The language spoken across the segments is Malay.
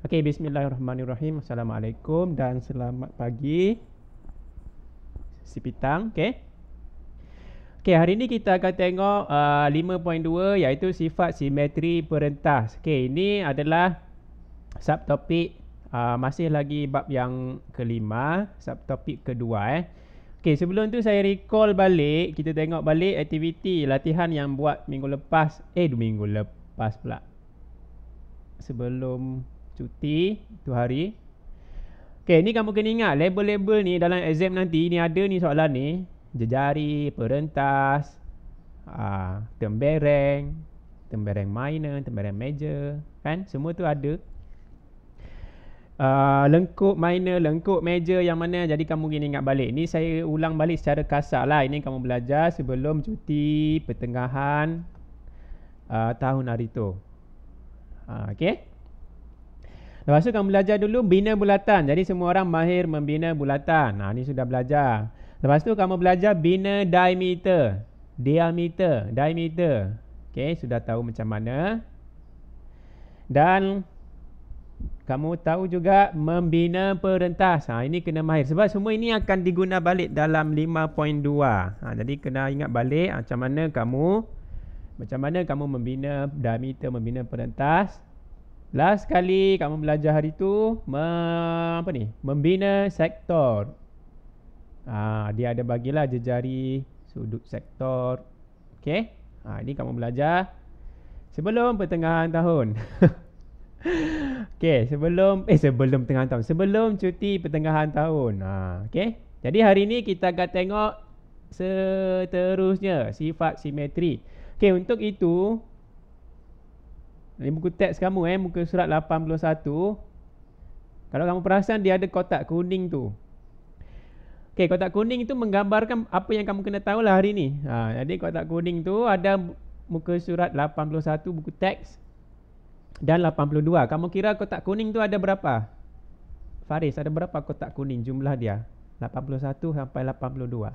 Okey, bismillahirrahmanirrahim. Assalamualaikum dan selamat pagi. Si petang, okey. Okey, hari ini kita akan tengok 5.2 iaitu sifat simetri perentas. Okey, ini adalah subtopik masih lagi bab yang kelima, subtopik kedua Okey, sebelum tu saya recall balik, kita tengok balik aktiviti latihan yang buat minggu lepas, 2 minggu lepas pula. Sebelum cuti tu hari. Okey, ni kamu kena ingat label-label ni dalam exam nanti ni ada ni soalan ni. Jejari, perentas, tembereng minor, tembereng major, kan? Semua tu ada. Lengkup minor, lengkup major yang mana, jadi kamu kena ingat balik. Ni saya ulang balik secara kasar lah. Ini kamu belajar sebelum cuti pertengahan tahun hari tu. Okey. Lepas tu kamu belajar dulu bina bulatan. Jadi semua orang mahir membina bulatan. Ni sudah belajar. Lepas tu kamu belajar bina diameter. Okey, sudah tahu macam mana. Dan kamu tahu juga membina perentas. Ini kena mahir. Sebab semua ini akan diguna balik dalam 5.2. Jadi kena ingat balik macam mana kamu membina diameter, membina perentas. Last kali kamu belajar hari tu membina sektor. Dia ada bagilah jejari sudut sektor. Okey. Ini kamu belajar sebelum pertengahan tahun. Okey, sebelum pertengahan tahun, sebelum cuti pertengahan tahun. Okey. Jadi hari ni kita akan tengok seterusnya sifat simetri. Okey, untuk itu di buku teks kamu muka surat 81. Kalau kamu perasan dia ada kotak kuning tu. Okey, kotak kuning itu menggambarkan apa yang kamu kena tahu lah hari ni. Jadi kotak kuning tu ada muka surat 81 buku teks dan 82. Kamu kira kotak kuning tu ada berapa? Faris, ada berapa kotak kuning jumlah dia? 81 sampai 82.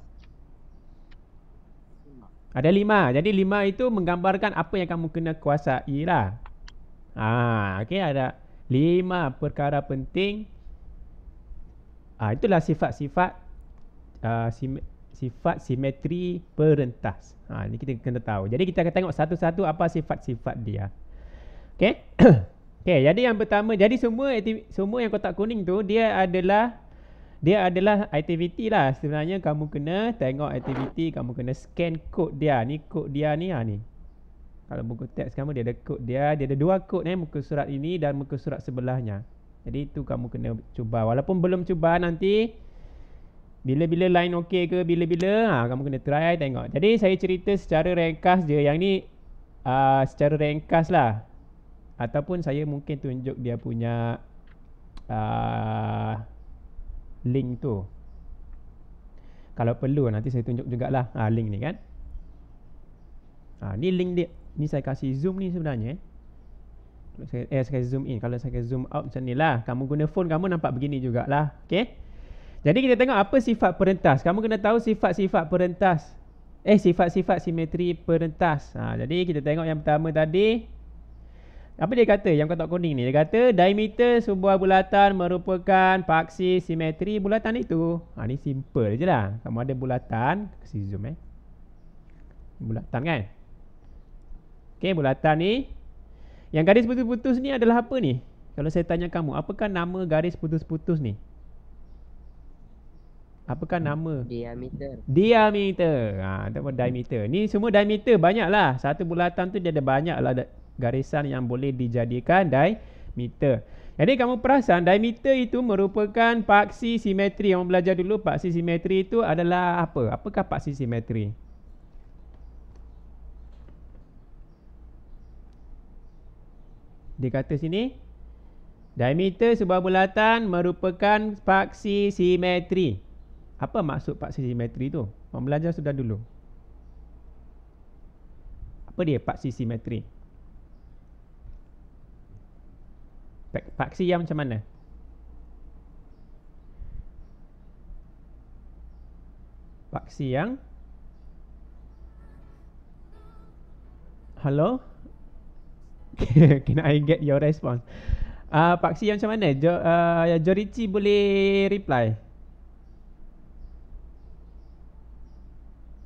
Ada 5. Jadi 5 itu menggambarkan apa yang kamu kena kuasai lah. Okey, ada 5 perkara penting. Itulah sifat-sifat sifat simetri perentas. Ini kita kena tahu. Jadi kita akan tengok satu-satu apa sifat-sifat dia. Okey. Okey, jadi yang pertama, jadi semua yang kotak kuning tu dia adalah aktiviti lah. Sebenarnya kamu kena tengok aktiviti, kamu kena scan kod dia. Ni kod dia ni ni. Kalau buku teks kamu dia ada kod dia ada 2 kod muka surat ini dan muka surat sebelahnya. Jadi itu kamu kena cuba. Walaupun belum cuba, nanti bila-bila line okey ke bila-bila kamu kena try tengok. Jadi saya cerita secara ringkas je. Yang ni secara ringkas lah. Ataupun saya mungkin tunjuk dia punya link tu. Kalau perlu nanti saya tunjuk jugalah link ni kan. Ni link dia. Ni saya kasih zoom ni sebenarnya. Saya zoom in. Kalau saya zoom out macam ni lah. Kamu guna phone kamu nampak begini jugalah. Okey. Jadi kita tengok apa sifat perentas. Kamu kena tahu sifat-sifat perentas. Sifat-sifat simetri perentas. Jadi kita tengok yang pertama tadi. Apa dia kata yang kotak kuning ni? Dia kata diameter sebuah bulatan merupakan paksi simetri bulatan itu. Ni simple je lah. Kamu ada bulatan. Kasih zoom bulatan kan. Okey, bulatan ni. Yang garis putus-putus ni adalah apa ni? Kalau saya tanya kamu, apakah nama garis putus-putus ni? Apakah nama? Diameter. Ataupun diameter. Ni semua diameter banyak lah. Satu bulatan tu dia ada banyak lah garisan yang boleh dijadikan diameter. Jadi kamu perasan diameter itu merupakan paksi simetri. Yang belajar dulu paksi simetri itu adalah apa? Apakah paksi simetri? Dia kata sini diameter sebuah bulatan merupakan paksi simetri. Apa maksud paksi simetri tu? Orang belajar sudah dulu. Apa dia paksi simetri? Paksi yang macam mana? Paksi yang Hello? Can I get your response? Pak Si macam mana? Jorici boleh reply.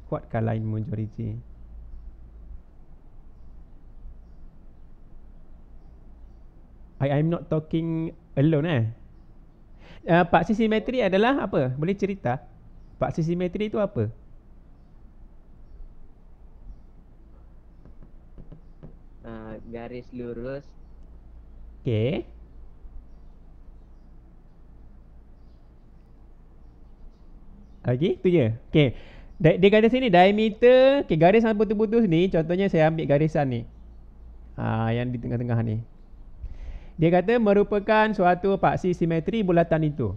Kuatkah lainmu Jorici? I'm not talking alone Pak Si simetri adalah apa? Boleh cerita? Pak Si simetri itu apa? Garis lurus. Okay. Lagi? Tu je? Okay. Dia kata sini diameter. Okay, garis yang putus-putus ni. Contohnya saya ambil garisan ni. Yang di tengah-tengah ni. Dia kata merupakan suatu paksi simetri bulatan itu.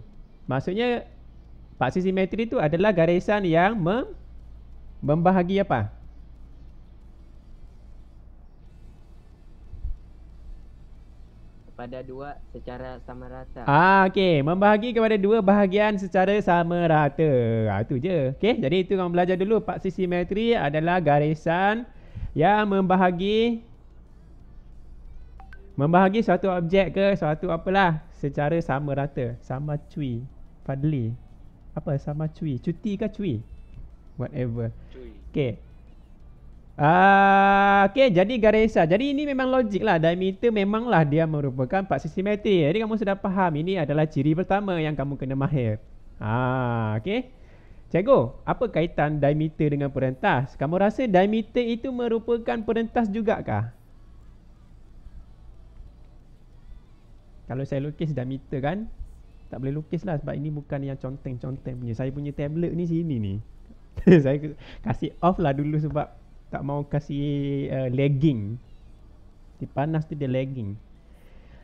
Maksudnya paksi simetri itu adalah garisan yang membahagi apa? Kepada dua secara sama rata. Okey, membahagi kepada dua bahagian secara sama rata. Itu je. Okey, jadi itu kamu belajar dulu. Paksi simetri adalah garisan yang membahagi suatu objek ke suatu apalah secara sama rata. Sama cui. Fadli. Apa sama cui? Cuti ke cui? Whatever. Cui. Okey. Okey, jadi garisan. Jadi ini memang logik lah. Diameter memanglah dia merupakan paksi simetri. Jadi kamu sudah faham. Ini adalah ciri pertama yang kamu kena mahir. Okey. Cikgu, apa kaitan diameter dengan perentas? Kamu rasa diameter itu merupakan perentas juga kah? Kalau saya lukis diameter kan, tak boleh lukis lah sebab ini bukan yang conteng-conteng punya. Saya punya tablet ni sini ni. Saya kasih off lah dulu sebab tak mau kasih lagging. Di panas tu dia lagging.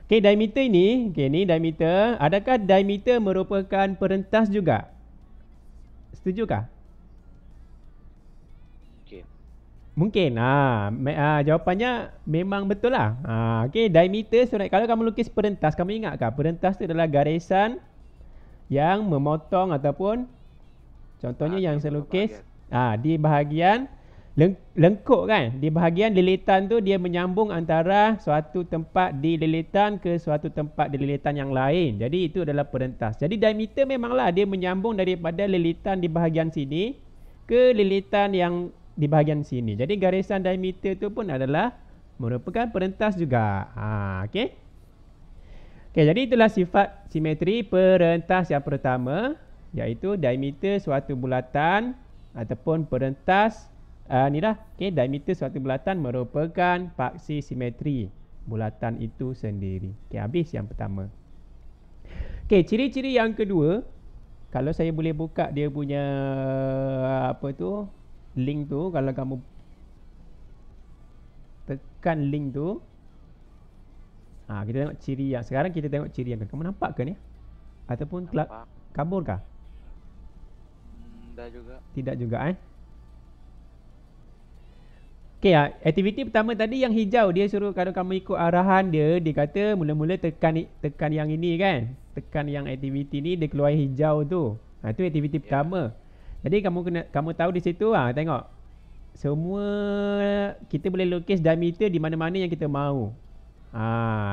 Okay, diameter ini. Okay, ni diameter. Adakah diameter merupakan perentas juga? Setujukah? Mungkin. Jawapannya memang betul lah. Okay, diameter. Kalau kamu lukis perentas, kamu ingatkah? Perentas tu adalah garisan yang memotong ataupun contohnya yang saya lukis di bahagian lengkuk kan. Di bahagian lilitan tu dia menyambung antara suatu tempat di lilitan ke suatu tempat di lilitan yang lain. Jadi itu adalah perentas. Jadi diameter memanglah dia menyambung daripada lilitan di bahagian sini ke lilitan yang di bahagian sini. Jadi garisan diameter tu pun adalah merupakan perentas juga. Okey. Okey, jadi itulah sifat simetri perentas yang pertama, iaitu diameter suatu bulatan ataupun perentas ni dah. Okey, diameter suatu bulatan merupakan paksi simetri bulatan itu sendiri. Okey, habis yang pertama. Okey, ciri-ciri yang kedua, kalau saya boleh buka dia punya link tu, kalau kamu tekan link tu, kita tengok ciri yang sekarang kita tengok ciri yang kamu nampak ke ni? Ataupun kabur kah? Dah juga. Tidak juga Okey, aktiviti pertama tadi yang hijau, dia suruh kalau kamu ikut arahan dia kata mula-mula tekan yang ini kan. Tekan yang aktiviti ni, dia keluar hijau tu. Itu aktiviti pertama. Jadi kamu tahu di situ tengok. Semua kita boleh lukis diameter di mana-mana yang kita mahu.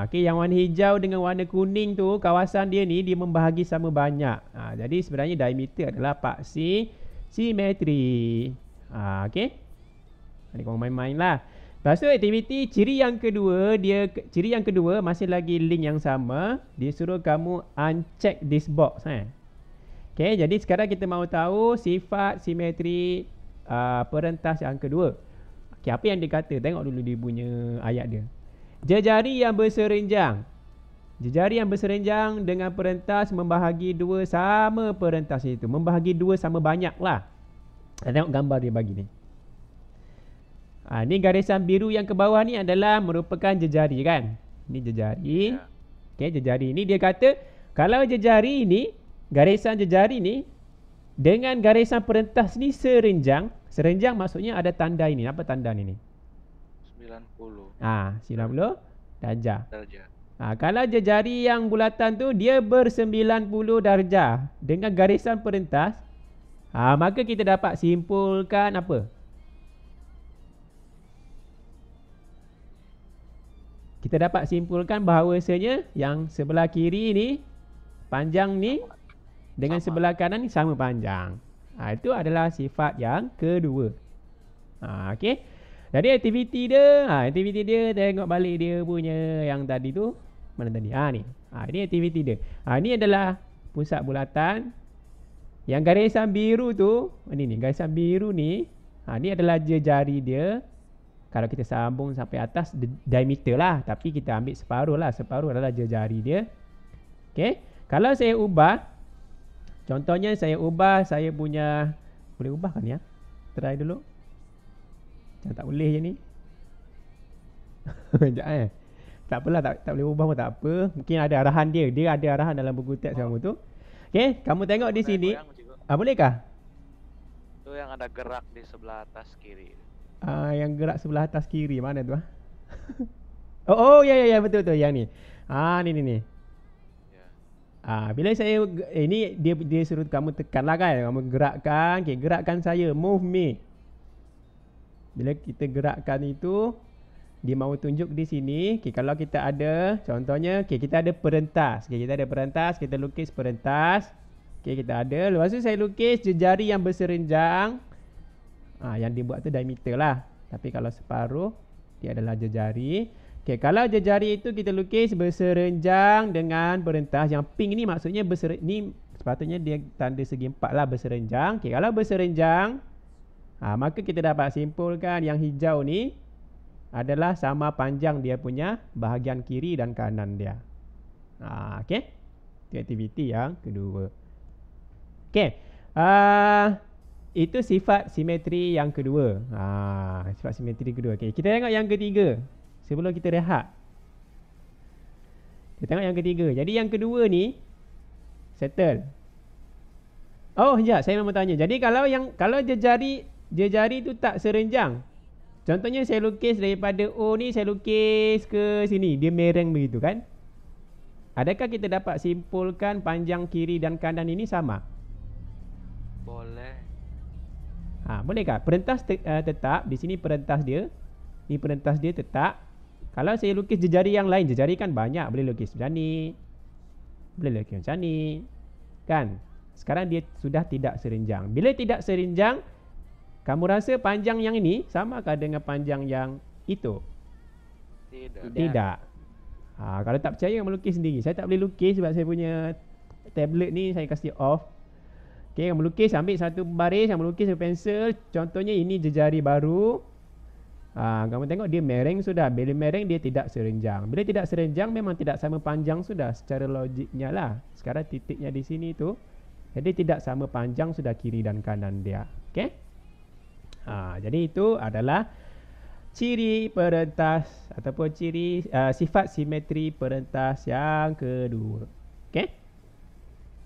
Okey, yang warna hijau dengan warna kuning tu, kawasan dia ni dia membahagi sama banyak. Jadi sebenarnya diameter adalah paksi simetri. Okey. Ni kau main-main lah. Lepas tu aktiviti ciri yang kedua masih lagi link yang sama. Dia suruh kamu uncheck this box Okay, jadi sekarang kita mahu tahu sifat simetri perentas yang kedua. Okay, apa yang dia kata? Tengok dulu dia punya ayat dia. Jejari yang berserenjang. Jejari yang berserenjang dengan perentas membahagi dua sama perentas itu. Membahagi dua sama banyak lah. Tengok gambar dia bagi ni. Ni garisan biru yang ke bawah ni adalah merupakan jejari kan. Ni jejari. Okay, jejari ni dia kata kalau jejari ni, garisan jejari ni dengan garisan perentas ni serenjang. Serenjang maksudnya ada tanda ini. Apa tanda ni? 90. 90 darjah. Kalau jejari yang bulatan tu dia ber-90 darjah dengan garisan perentas, maka kita dapat simpulkan apa? kita dapat simpulkan bahawasanya yang sebelah kiri ni panjang ni dengan Sama. sebelah kanan ni sama panjang. Itu adalah sifat yang kedua. Okey. Jadi aktiviti dia tengok balik dia punya yang tadi tu. Mana tadi? Ni. Ini aktiviti dia. Ini adalah pusat bulatan. Yang garisan biru tu, ni garisan biru ni, ni adalah jari dia. Kalau kita sambung sampai atas diameter lah, tapi kita ambil separuh lah. Separuh adalah jari dia. Okey. Kalau saya ubah, contohnya saya punya, boleh ubah kan ya? Try dulu. Macam tak boleh je ni. Sekejap tak apalah, tak boleh ubah pun tak apa. Mungkin ada arahan dia. Dia ada arahan dalam buku teks kamu tu. Okey, kamu tengok di sini. Bolehkah? Itu yang ada gerak di sebelah atas kiri. Yang gerak sebelah atas kiri mana tu? Oh ya betul yang ni. Ni. Ya. Bila saya ini dia suruh kamu tekan lah kan. Kamu gerakkan, gerakkan saya, move me. Bila kita gerakkan itu, dia mahu tunjuk di sini. Kalau kita ada, contohnya, kita ada perentas. Kita lukis perentas. Kita ada. Lepas tu saya lukis jari yang berserenjang. Yang dibuat tu diameter lah. Tapi kalau separuh, dia adalah jari. Kalau jari itu kita lukis berserenjang dengan perentas. Yang pink ni maksudnya ni sepatutnya dia tanda segi 4 lah, berserenjang. Kalau berserenjang, maka kita dapat simpulkan yang hijau ni adalah sama panjang dia punya bahagian kiri dan kanan dia. Okey. Itu aktiviti yang kedua. Okey. Itu sifat simetri yang kedua. Sifat simetri kedua. Okey, kita tengok yang ketiga. Sebelum kita rehat. Kita tengok yang ketiga. Jadi yang kedua ni settle. Sekejap, saya mau tanya. Jadi kalau jari tu tak serenjang. Contohnya saya lukis daripada O ni, saya lukis ke sini, dia mereng begitu kan? Adakah kita dapat simpulkan panjang kiri dan kanan ini sama? Boleh. Bolehkah? Perentas tetap, di sini perentas dia. Ni perentas dia tetap. Kalau saya lukis jari yang lain, jari kan banyak, boleh lukis macam ni. Boleh lukis macam ni. Kan? Sekarang dia sudah tidak serenjang. Bila tidak serenjang, kamu rasa panjang yang ini samakah dengan panjang yang itu? Tidak. Kalau tak percaya, kamu lukis sendiri. Saya tak boleh lukis sebab saya punya tablet ni saya kasih off. Okey, kamu lukis, ambil satu baris, kamu lukis dengan pensel. Contohnya ini jari baru. Kamu tengok dia mereng sudah. Bila mereng dia tidak serenjang. Bila tidak serenjang memang tidak sama panjang sudah. Secara logiknya lah. Sekarang titiknya di sini tu. Jadi tidak sama panjang sudah kiri dan kanan dia. Okey. Jadi itu adalah ciri perentas ataupun ciri sifat simetri perentas yang kedua. Okey.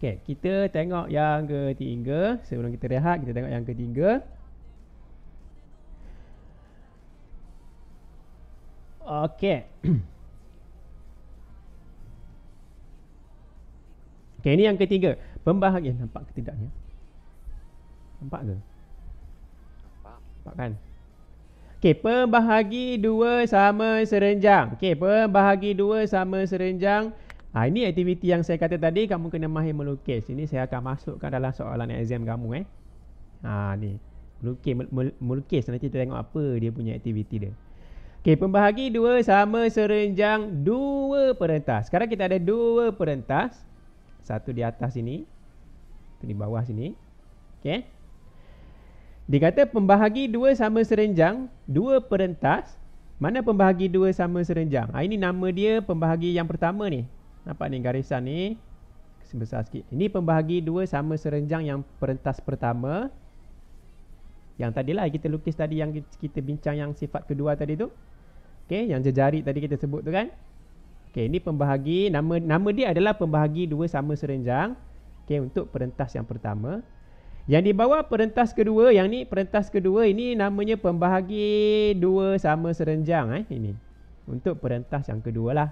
Kita tengok yang ketiga. Sebelum kita rehat, kita tengok yang ketiga. Okey. Ini yang ketiga. Pembahagian. Nampak ke tidaknya? Nampak ke? Nampak kan? Pembahagi dua sama serenjang. Pembahagi dua sama serenjang. Ini aktiviti yang saya kata tadi, kamu kena mahir melukis. Ini saya akan masukkan dalam soalan exam kamu. Ni. Melukis. Nanti kita tengok apa dia punya aktiviti dia. Pembahagi dua sama serenjang dua perentas. Sekarang kita ada dua perentas. Satu di atas sini. Satu di bawah sini. Dia kata pembahagi dua sama serenjang dua perentas. Mana pembahagi dua sama serenjang? Ini nama dia pembahagi yang pertama ni. Nampak ni garisan ni. Besar sikit. Ini pembahagi dua sama serenjang yang perentas pertama. Yang tadilah kita lukis tadi, yang kita bincang yang sifat kedua tadi tu. Yang jari tadi kita sebut tu kan. Ini pembahagi, nama dia adalah pembahagi dua sama serenjang. Untuk perentas yang pertama. Yang di bawah perentas kedua, yang ni perentas kedua, ini namanya pembahagi dua sama serenjang. Ini untuk perentas yang kedua lah.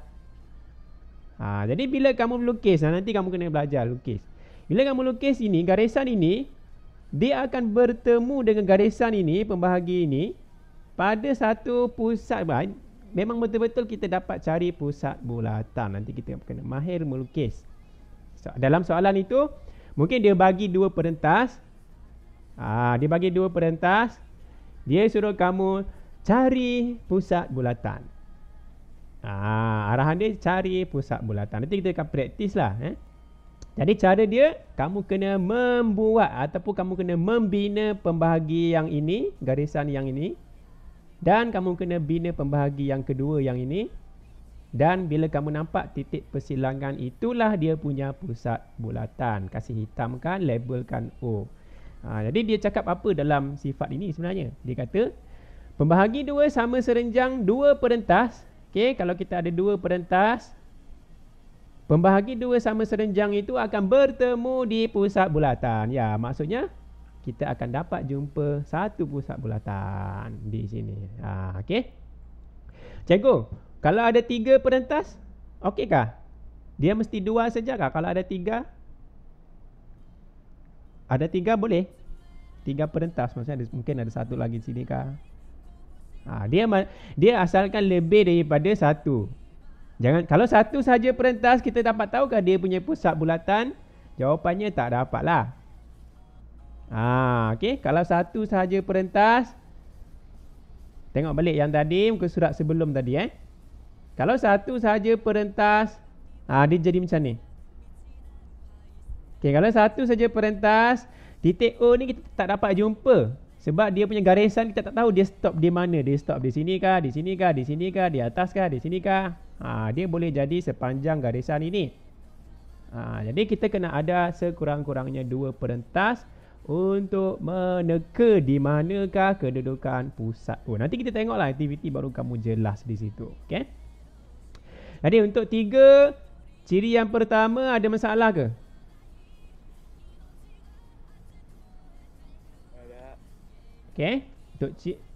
Jadi bila kamu melukis, nanti kamu kena belajar lukis. Bila kamu lukis ini, garisan ini, dia akan bertemu dengan garisan ini, pembahagi ini, pada satu pusat. memang betul-betul kita dapat cari pusat bulatan. Nanti kita kena mahir melukis. Dalam soalan itu mungkin dia bagi dua perentas. Dia bagi dua perentas. Dia suruh kamu cari pusat bulatan. Arahan dia cari pusat bulatan. Nanti kita akan praktis lah. Jadi cara dia, kamu kena membuat ataupun kamu kena membina pembahagi yang ini, garisan yang ini. Dan kamu kena bina pembahagi yang kedua yang ini. Dan bila kamu nampak titik persilangan, itulah dia punya pusat bulatan. Kasih hitamkan, labelkan O. Jadi dia cakap apa dalam sifat ini sebenarnya? Dia kata, pembahagi dua sama serenjang dua perentas. Okey, kalau kita ada dua perentas, pembahagi dua sama serenjang itu akan bertemu di pusat bulatan. Ya, maksudnya kita akan dapat jumpa satu pusat bulatan di sini. Okey. Cikgu, kalau ada tiga perentas, okey-kah? Dia mesti dua saja kah? Kalau ada tiga? Ada tiga boleh? Tiga perentas, maksudnya mungkin ada satu lagi di sini kah? Dia asalkan lebih daripada satu. Jangan, kalau satu saja perentas, kita dapat tahukah dia punya pusat bulatan? Jawapannya tak dapatlah. Okey, kalau satu sahaja perentas, tengok balik yang tadi, muka surat sebelum tadi. Kalau satu sahaja perentas, dia jadi macam ni. Okey, kalau satu saja perentas, titik O ni kita tak dapat jumpa. Sebab dia punya garisan kita tak tahu dia stop di mana. Dia stop di sini kah, di sini kah, di sini kah, di atas kah, di sini kah. Dia boleh jadi sepanjang garisan ini. Jadi kita kena ada sekurang-kurangnya dua perentas untuk meneka di manakah kedudukan pusat. Nanti kita tengoklah aktiviti baru kamu jelas di situ. Okay? Jadi untuk tiga ciri yang pertama ada masalah ke? Okay.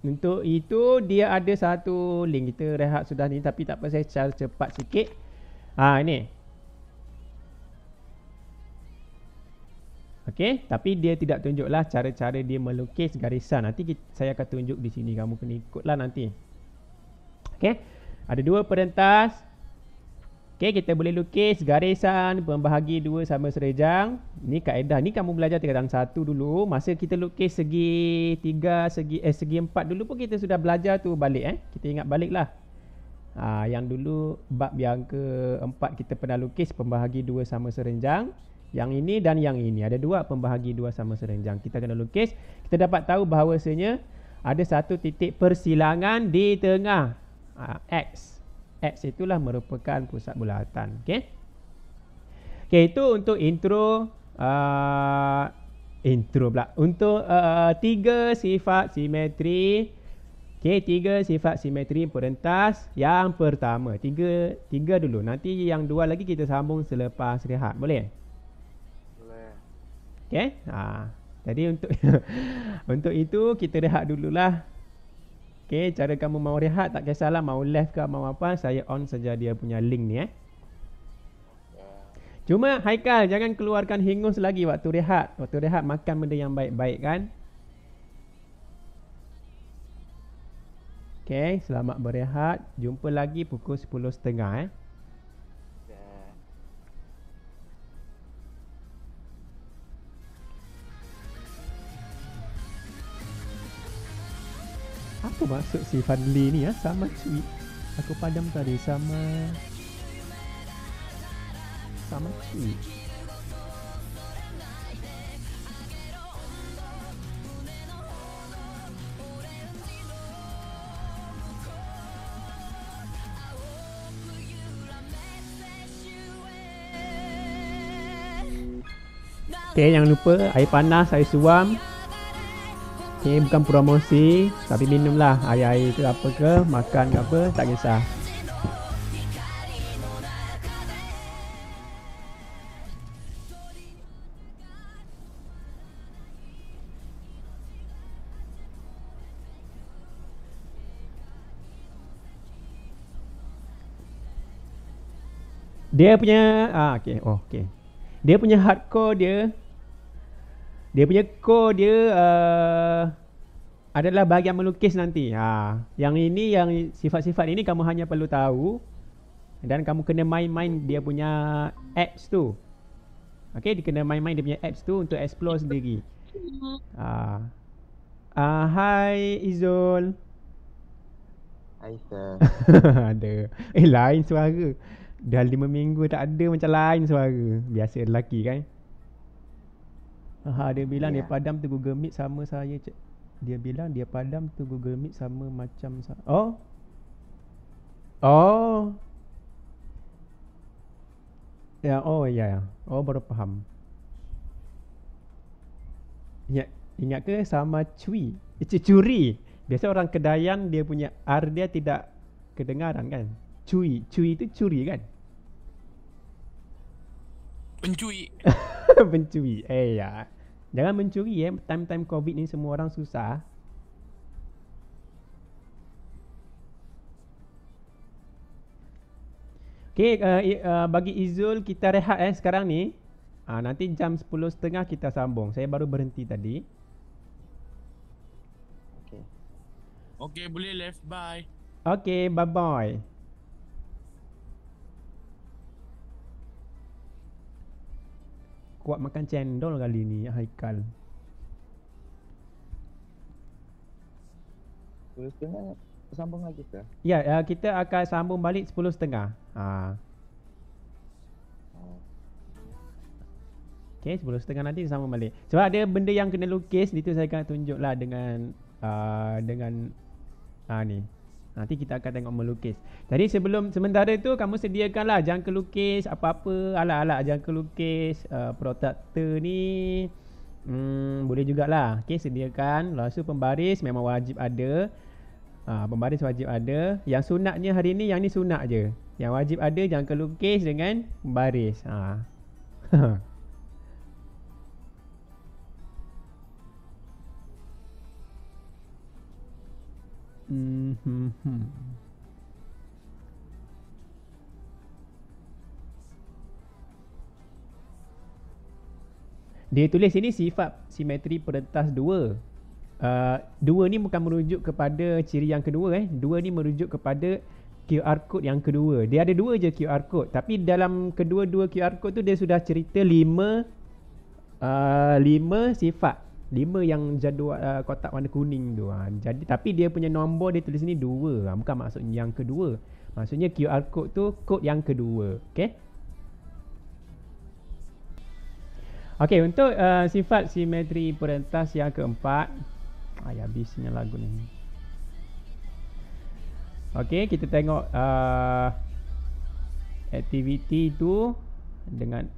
Untuk itu dia ada satu link. Kita rehat sudah ni, tapi tak apa, saya cara cepat sikit. Ini. Okay, tapi dia tidak tunjuklah cara-cara dia melukis garisan. Nanti saya akan tunjuk di sini, kamu kena ikutlah nanti. Okay, ada dua perentas. Okay, kita boleh lukis garisan pembahagi dua sama serejang. Ni kaedah. Ni kamu belajar tingkatan 1 dulu. Masa kita lukis segi 3, segi 4 dulu pun kita sudah belajar tu balik. Kita ingat balik lah. Yang dulu bab yang keempat kita pernah lukis pembahagi dua sama serenjang. Yang ini dan yang ini. Ada dua pembahagi dua sama serenjang. Kita kena lukis. Kita dapat tahu bahawasanya ada satu titik persilangan di tengah. X. X itulah merupakan pusat bulatan. Okey. Okey, itu untuk intro pula. Untuk tiga sifat simetri. Okey, tiga sifat simetri perentas. Yang pertama, tiga dulu. Nanti yang dua lagi kita sambung selepas rehat. Boleh? Boleh. Okey. Jadi untuk untuk itu kita rehat dululah. Okay, cara kamu mau rehat tak kisahlah, mau left ke mau apa, saya on saja dia punya link ni. Cuma Haikal jangan keluarkan hingus lagi waktu rehat. Waktu rehat makan benda yang baik-baik kan. Okay, selamat berehat. Jumpa lagi pukul 10.30. Apa maksud si Fadli ni sama cuit. Aku padam tadi sama cuit. Okay, jangan lupa air panas, air suam. Okay, bukan promosi, tapi minumlah air-air ke apa ke, makan ke apa, tak kisah. Dia punya okey. Dia punya hardcore dia punya core dia adalah bahagian melukis nanti. Yang ini, yang sifat-sifat ini kamu hanya perlu tahu dan kamu kena main-main dia punya apps tu. Okey, dia kena main-main dia punya apps tu untuk explore sendiri. Hai Izul. Hai sir. Ada. Lain suara. Dah 5 minggu tak ada macam lain suara. Biasa lelaki kan. Dia bilang dia padam tu Google Meet sama saya. Dia bilang dia padam tu Google Meet sama macam Oh. Ya, ya. Baru faham. Ingat ke sama curi. Biasa orang Kedayan dia punya R dia tidak kedengaran kan. Cui itu curi kan. Pencuri. Pencuri. Ya. Jangan mencuri time-time COVID ni semua orang susah. Okay, bagi Izul kita rehat sekarang ni. Nanti jam 10.30 kita sambung. Saya baru berhenti tadi. Okay, boleh left. Bye. Okay, bye-bye. Kuat makan cendol kali ni Haikal. 10.30 sambung lagi ke? Ya, kita akan sambung balik 10.30. Okay, 10.30 nanti sambung balik. Sebab ada benda yang kena lukis, itu saya akan tunjuk lah dengan ni. Nanti kita akan tengok melukis. Jadi sementara tu kamu sediakanlah jangka lukis apa-apa, alat-alat jangka lukis, protractor ni boleh jugalah. Okay, sediakan. Lepas tu pembaris memang wajib ada. Pembaris wajib ada. Yang sunatnya hari ni, yang ni sunat je. Yang wajib ada jangka lukis dengan pembaris. Dia tulis sini sifat simetri perentas 2. 2 ni bukan merujuk kepada ciri yang kedua 2 ni merujuk kepada QR code yang kedua. Dia ada 2 je QR code, tapi dalam kedua-dua QR code tu dia sudah cerita 5 sifat. 5 yang jadual kotak warna kuning tu. Jadi tapi dia punya nombor dia tulis sini 2. Bukan maksudnya yang kedua. Maksudnya QR code tu kod yang kedua. Okey. Okey, untuk sifat simetri perentas yang keempat. Habisnya lagu ni. Okey, kita tengok aktiviti tu dengan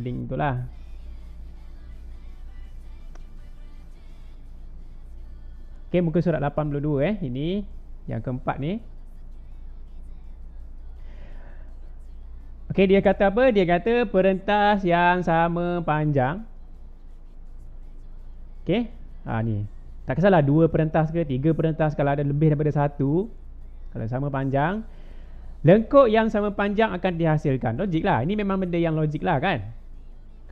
link tu lah. Okay, muka surat 82 ini yang keempat ni. Okay, dia kata apa? Dia kata perentas yang sama panjang. Okay, ni. Tak kisahlah 2 perentas ke 3 perentas, kalau ada lebih daripada 1, kalau sama panjang, lengkuk yang sama panjang akan dihasilkan. Logik lah. Ini memang benda yang logik lah kan.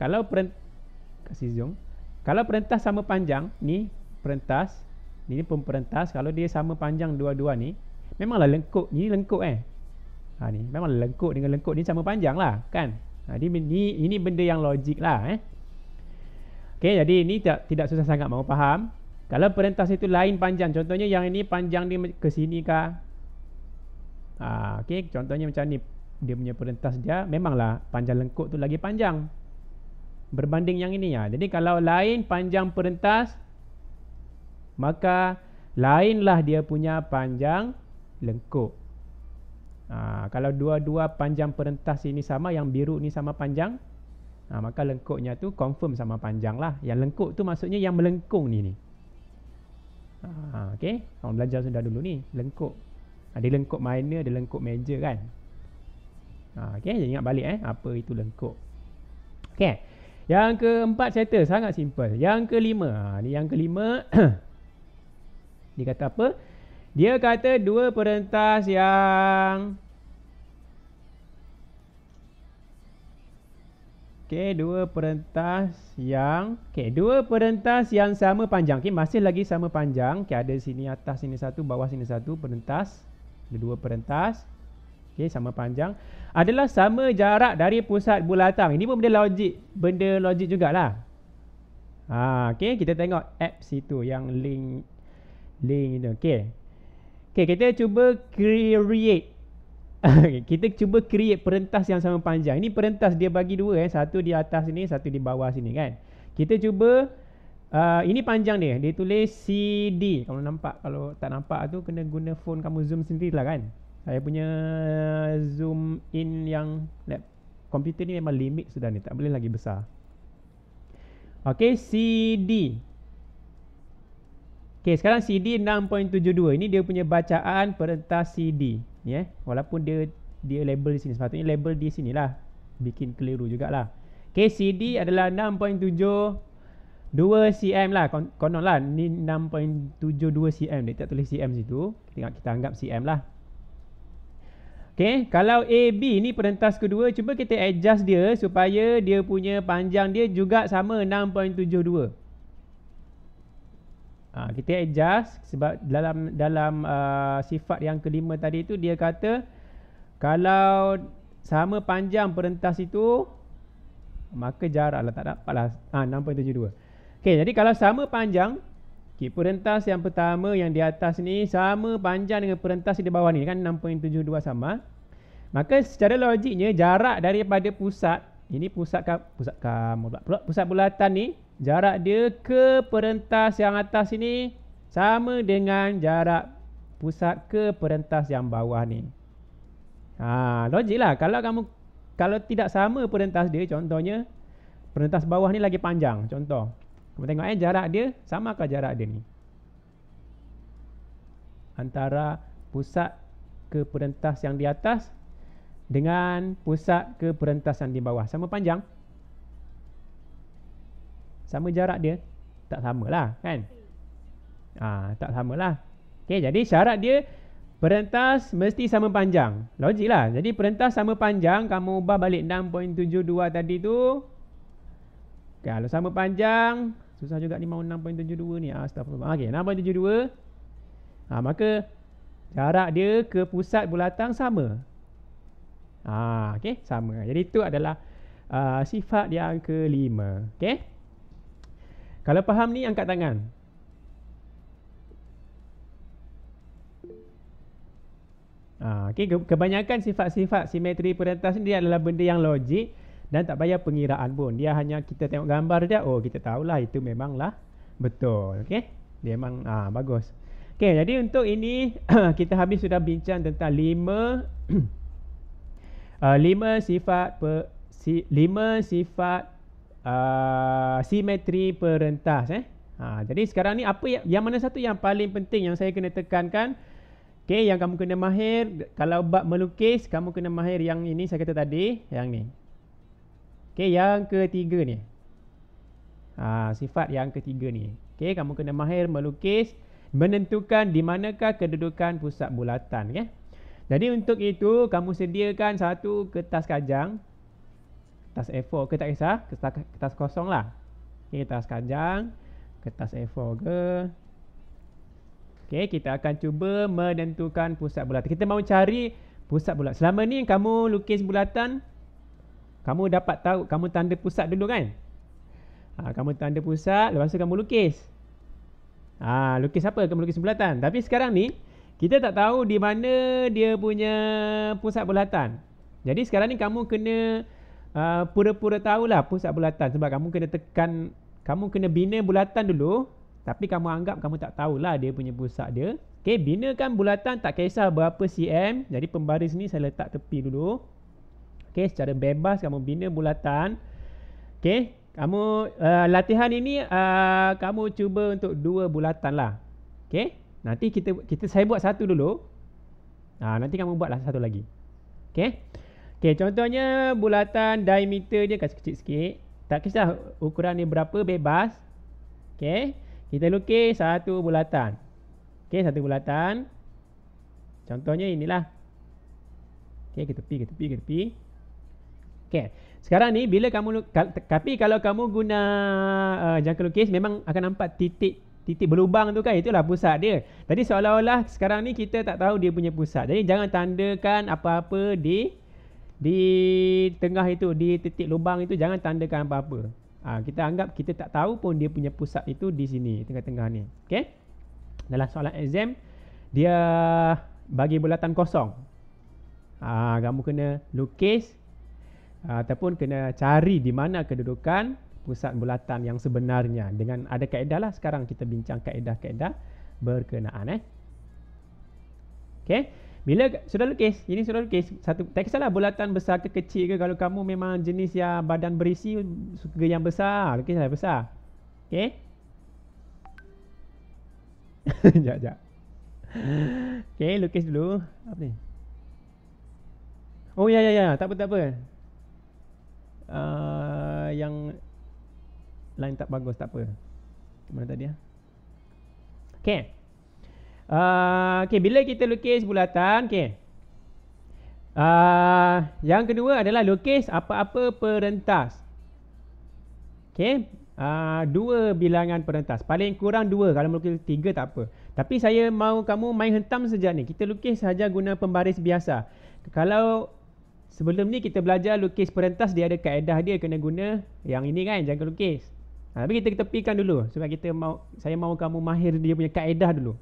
Kalau kasih zoom. Kalau perentas sama panjang, ni perentas, ini pun perentas, kalau dia sama panjang dua-dua ni, memanglah lengkuk. Ini lengkuk ni memanglah lengkuk dengan lengkuk ni sama panjang lah kan. Ini benda yang logik lah Okay, jadi ini tidak susah sangat mau faham. Kalau perentas itu lain panjang, contohnya yang ini panjang dia ke sini kah? Okay, contohnya macam ni, dia punya perentas dia memanglah panjang lengkuk tu lagi panjang berbanding yang ini Jadi kalau lain panjang perentas, maka lainlah dia punya panjang lengkuk. Kalau dua-dua panjang perentas ini sama, yang biru ni sama panjang, maka lengkuknya tu confirm sama panjang lah. Yang lengkuk tu maksudnya yang melengkung ni. Okay, orang belajar sudah dulu ni lengkuk. Ada lengkuk minor, ada lengkuk major kan. Okay, ingat balik apa itu lengkuk. Okay, yang keempat settle, sangat simple. Yang kelima, ni yang kelima. Dia kata apa? Dia kata 2 perentas yang Okey, dua perentas yang sama panjang. Okey, masih lagi sama panjang. Okey, ada sini atas sini satu, bawah sini satu perentas. Ada dua perentas. Okey, sama panjang. Adalah sama jarak dari pusat bulatan. Ini pun benda logik jugalah. Okey, kita tengok apps itu yang link itu. Okey. Okey, kita cuba create kita cuba create perentas yang sama panjang. Ini perentas dia bagi dua satu di atas sini, satu di bawah sini kan. Kita cuba ini panjang dia. Dia tulis CD. Kalau nampak, kalau tak nampak tu kena guna phone kamu zoom sendirilah kan. Saya punya zoom in yang komputer ni memang limit sudah ni, tak boleh lagi besar. Okey, CD. Okey, sekarang CD 6.72. Ini dia punya bacaan perentas CD. Walaupun dia label di sini, sepatutnya label di sinilah. Bikin keliru jugalah. Okey, CD adalah 6.72 cm lah. Konon lah, ni 6.72 cm. Dia tak tulis cm situ. Kita anggap cm lah. Okey, kalau AB ni perentas kedua, cuba kita adjust dia supaya dia punya panjang dia juga sama 6.72. Kita adjust sebab dalam sifat yang kelima tadi tu dia kata kalau sama panjang perentas itu maka jarak lah, tak dapat lah 6.72. Okey, jadi kalau sama panjang, perentas yang pertama yang di atas ni sama panjang dengan perentas di bawah ni kan, 6.72 sama. Maka secara logiknya jarak daripada pusat bulatan ni, jarak dia ke perentas yang atas ini sama dengan jarak pusat ke perentas yang bawah ni. Logik lah. Kalau tidak sama perentas dia, contohnya perentas bawah ni lagi panjang. Contoh, kamu tengok jarak dia samakah jarak dia ni antara pusat ke perentas yang di atas dengan pusat ke perentas yang di bawah? Sama panjang? Sama jarak dia? Tak samalah kan? Tak samalah. Okey, jadi syarat dia perentas mesti sama panjang. Logik lah. Jadi perentas sama panjang, kamu ubah balik 6.72 tadi tu. Kalau sama panjang, susah juga ni mau 6.72 ni. Astagfirullah. Okey, 6.72. Maka jarak dia ke pusat bulatan sama. Okey, sama. Jadi itu adalah sifat yang kelima. Okey. Kalau faham ni angkat tangan. Okey, kebanyakan sifat-sifat simetri perentas ni dia adalah benda yang logik dan tak payah pengiraan pun. Dia hanya kita tengok gambar dia, kita tahulah itu memanglah betul. Okey. Dia memang bagus. Okey, jadi untuk ini kita habis sudah bincang tentang 5 sifat simetri perentas. Jadi sekarang ni apa yang mana satu yang paling penting yang saya kena tekankan? Okey, yang kamu kena mahir kalau bab melukis, kamu kena mahir yang ini saya kata tadi, yang ni. Okey, yang ketiga ni. Sifat yang ketiga ni. Okey, kamu kena mahir melukis, menentukan di manakah kedudukan pusat bulatan, okey. Jadi untuk itu kamu sediakan satu kertas kajang, kertas A4 ke tak kisah, kertas kosong lah. Okay, kertas kajang, kertas A4 ke. Okay, kita akan cuba menentukan pusat bulatan. Kita mahu cari pusat bulatan. Selama ni kamu lukis bulatan, kamu dapat tahu, kamu tanda pusat dulu kan. Kamu tanda pusat, lepas tu kamu lukis. Lukis apa? Kamu lukis bulatan. Tapi sekarang ni kita tak tahu di mana dia punya pusat bulatan. Jadi sekarang ni kamu kena pura-pura tahulah pusat bulatan. Sebab kamu kena bina bulatan dulu. Tapi kamu anggap kamu tak tahulah dia punya pusat dia. Okay, binakan bulatan tak kisah berapa cm. Jadi pembaris ni saya letak tepi dulu. Okay, secara bebas kamu bina bulatan. Okay, kamu latihan ini kamu cuba untuk 2 bulatan lah. Okay, nanti saya buat satu dulu. Nanti kamu buatlah satu lagi. Okay. Okay, contohnya bulatan diameter dia kasih kecil sikit. Tak kisah ukuran ni berapa, bebas. Okay, kita lukis satu bulatan. Okay, satu bulatan. Contohnya inilah. Okay, ke tepi. Okay, Sekarang ni bila tapi kalau kamu guna jangka lukis memang akan nampak titik berlubang tu kan, itulah pusat dia. Jadi seolah-olah sekarang ni kita tak tahu dia punya pusat. Jadi jangan tandakan apa-apa di tengah itu, di titik lubang itu jangan tandakan apa-apa. Kita anggap kita tak tahu pun dia punya pusat itu di sini, tengah-tengah ni. Okey? Dalam soalan exam dia bagi bulatan kosong. Kamu kena lukis ataupun kena cari di mana kedudukan pusat bulatan yang sebenarnya. Dengan ada kaedah lah, sekarang kita bincang kaedah-kaedah berkenaan. Okey, bila sudah lukis, ini sudah lukis satu, tak kisahlah bulatan besar ke kecil ke. Kalau kamu memang jenis yang badan berisi, suka yang besar, lukislah besar. Okey. Sekejap. Okey, lukis dulu. Apa ni? Oh ya, tak apa. Yang lain tak bagus, tak apa. Mana tadi Okey. Okey, bila kita lukis bulatan, okey. Yang kedua adalah lukis apa-apa perentas. Okey. 2 bilangan perentas. Paling kurang 2. Kalau melukis 3 tak apa. Tapi saya mahu kamu main hentam saja ni. Kita lukis saja guna pembaris biasa. Kalau sebelum ni kita belajar lukis perentas, dia ada kaedah dia kena guna yang ini kan, jangka lukis. Tapi kita tepikan dulu sebab saya mahu kamu mahir dia punya kaedah dulu.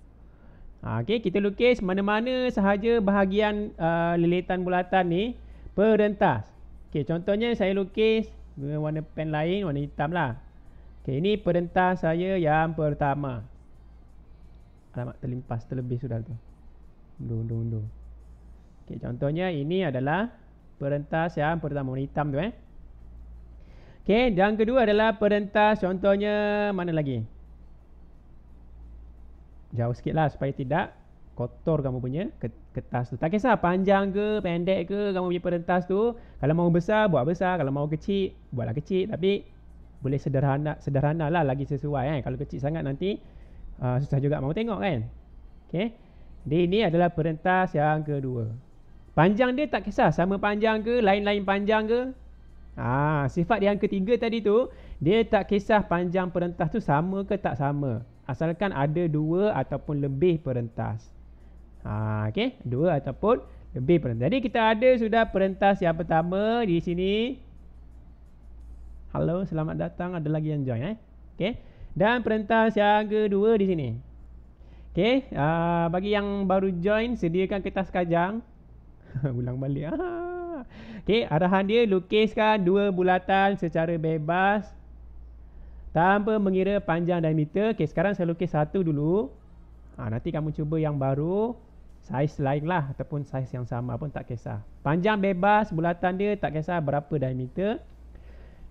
Okey, kita lukis mana-mana sahaja bahagian lilitan bulatan ni perentas. Okey, contohnya saya lukis guna warna pen lain, warna hitam lah. Okey, ini perentas saya yang pertama. Alamak, terlebih sudah tu. Undur. Okey, contohnya ini adalah perentas yang pertama, warna hitam tu Okey, yang kedua adalah perentas, contohnya mana lagi? Jauh sikit lah supaya tidak kotor kamu punya kertas tu. Tak kisah panjang ke, pendek ke kamu punya perentas tu. Kalau mahu besar, buat besar. Kalau mahu kecil, buatlah kecil. Tapi boleh sederhana lah, lagi sesuai Kalau kecil sangat nanti susah juga mahu tengok kan. Okey. Jadi ini adalah perentas yang kedua. Panjang dia tak kisah, sama panjang ke, lain-lain panjang ke. Sifat yang ketiga tadi tu, dia tak kisah panjang perentas tu sama ke tak sama, asalkan ada 2 ataupun lebih perentas. Okey, 2 ataupun lebih perentas. Jadi kita ada sudah perentas yang pertama di sini. Halo, selamat datang, ada lagi yang join Okey. Dan perentas yang kedua di sini. Okey, bagi yang baru join, sediakan kertas kajang. Ulang balik. Okey, arahan dia lukiskan 2 bulatan secara bebas tanpa mengira panjang diameter. Okey, sekarang saya lukis satu dulu. Nanti kamu cuba yang baru, saiz lain lah ataupun saiz yang sama pun tak kisah. Panjang bebas bulatan dia, tak kisah berapa diameter.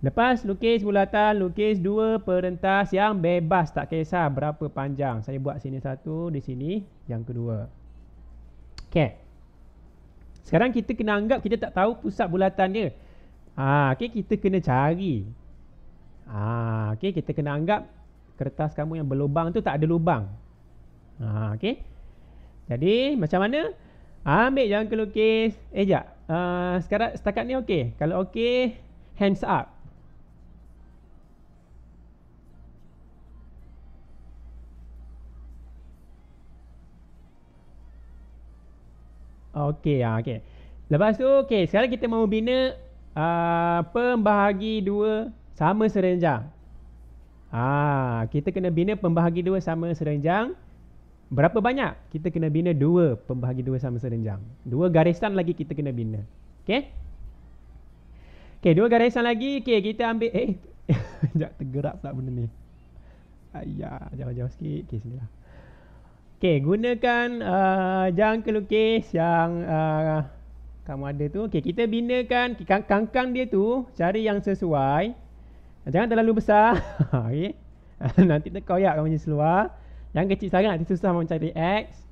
Lepas lukis bulatan, lukis 2 perentas yang bebas, tak kisah berapa panjang. Saya buat sini satu, di sini yang kedua. Okey. Sekarang kita kena anggap kita tak tahu pusat bulatan dia. Okey, kita kena cari. Okey, kita kena anggap kertas kamu yang berlubang tu tak ada lubang. Okey. Jadi macam mana? Ambil jangka lukis. Sekejap. Sekarang setakat ni okey. Kalau okey, hands up. Okey, okey. Lepas tu, okey, sekarang kita mahu bina pembahagi 2 sama serenjang. Kita kena bina pembahagi 2 sama serenjang. Berapa banyak? Kita kena bina 2 pembahagi 2 sama serenjang. 2 garisan lagi kita kena bina. Okey? Okey, 2 garisan lagi. Okey, kita ambil sekejap, tergerak pula benda ni. Jauh-jauh sikit. Okey, sinilah. Okey, gunakan jangka lukis yang kamu ada tu. Okey, kita binakan kangkang dia tu, cari yang sesuai. Jangan terlalu besar. Okey. Nanti terkoyak kamu punya seluar. Yang kecil sangat nanti susah mencari X.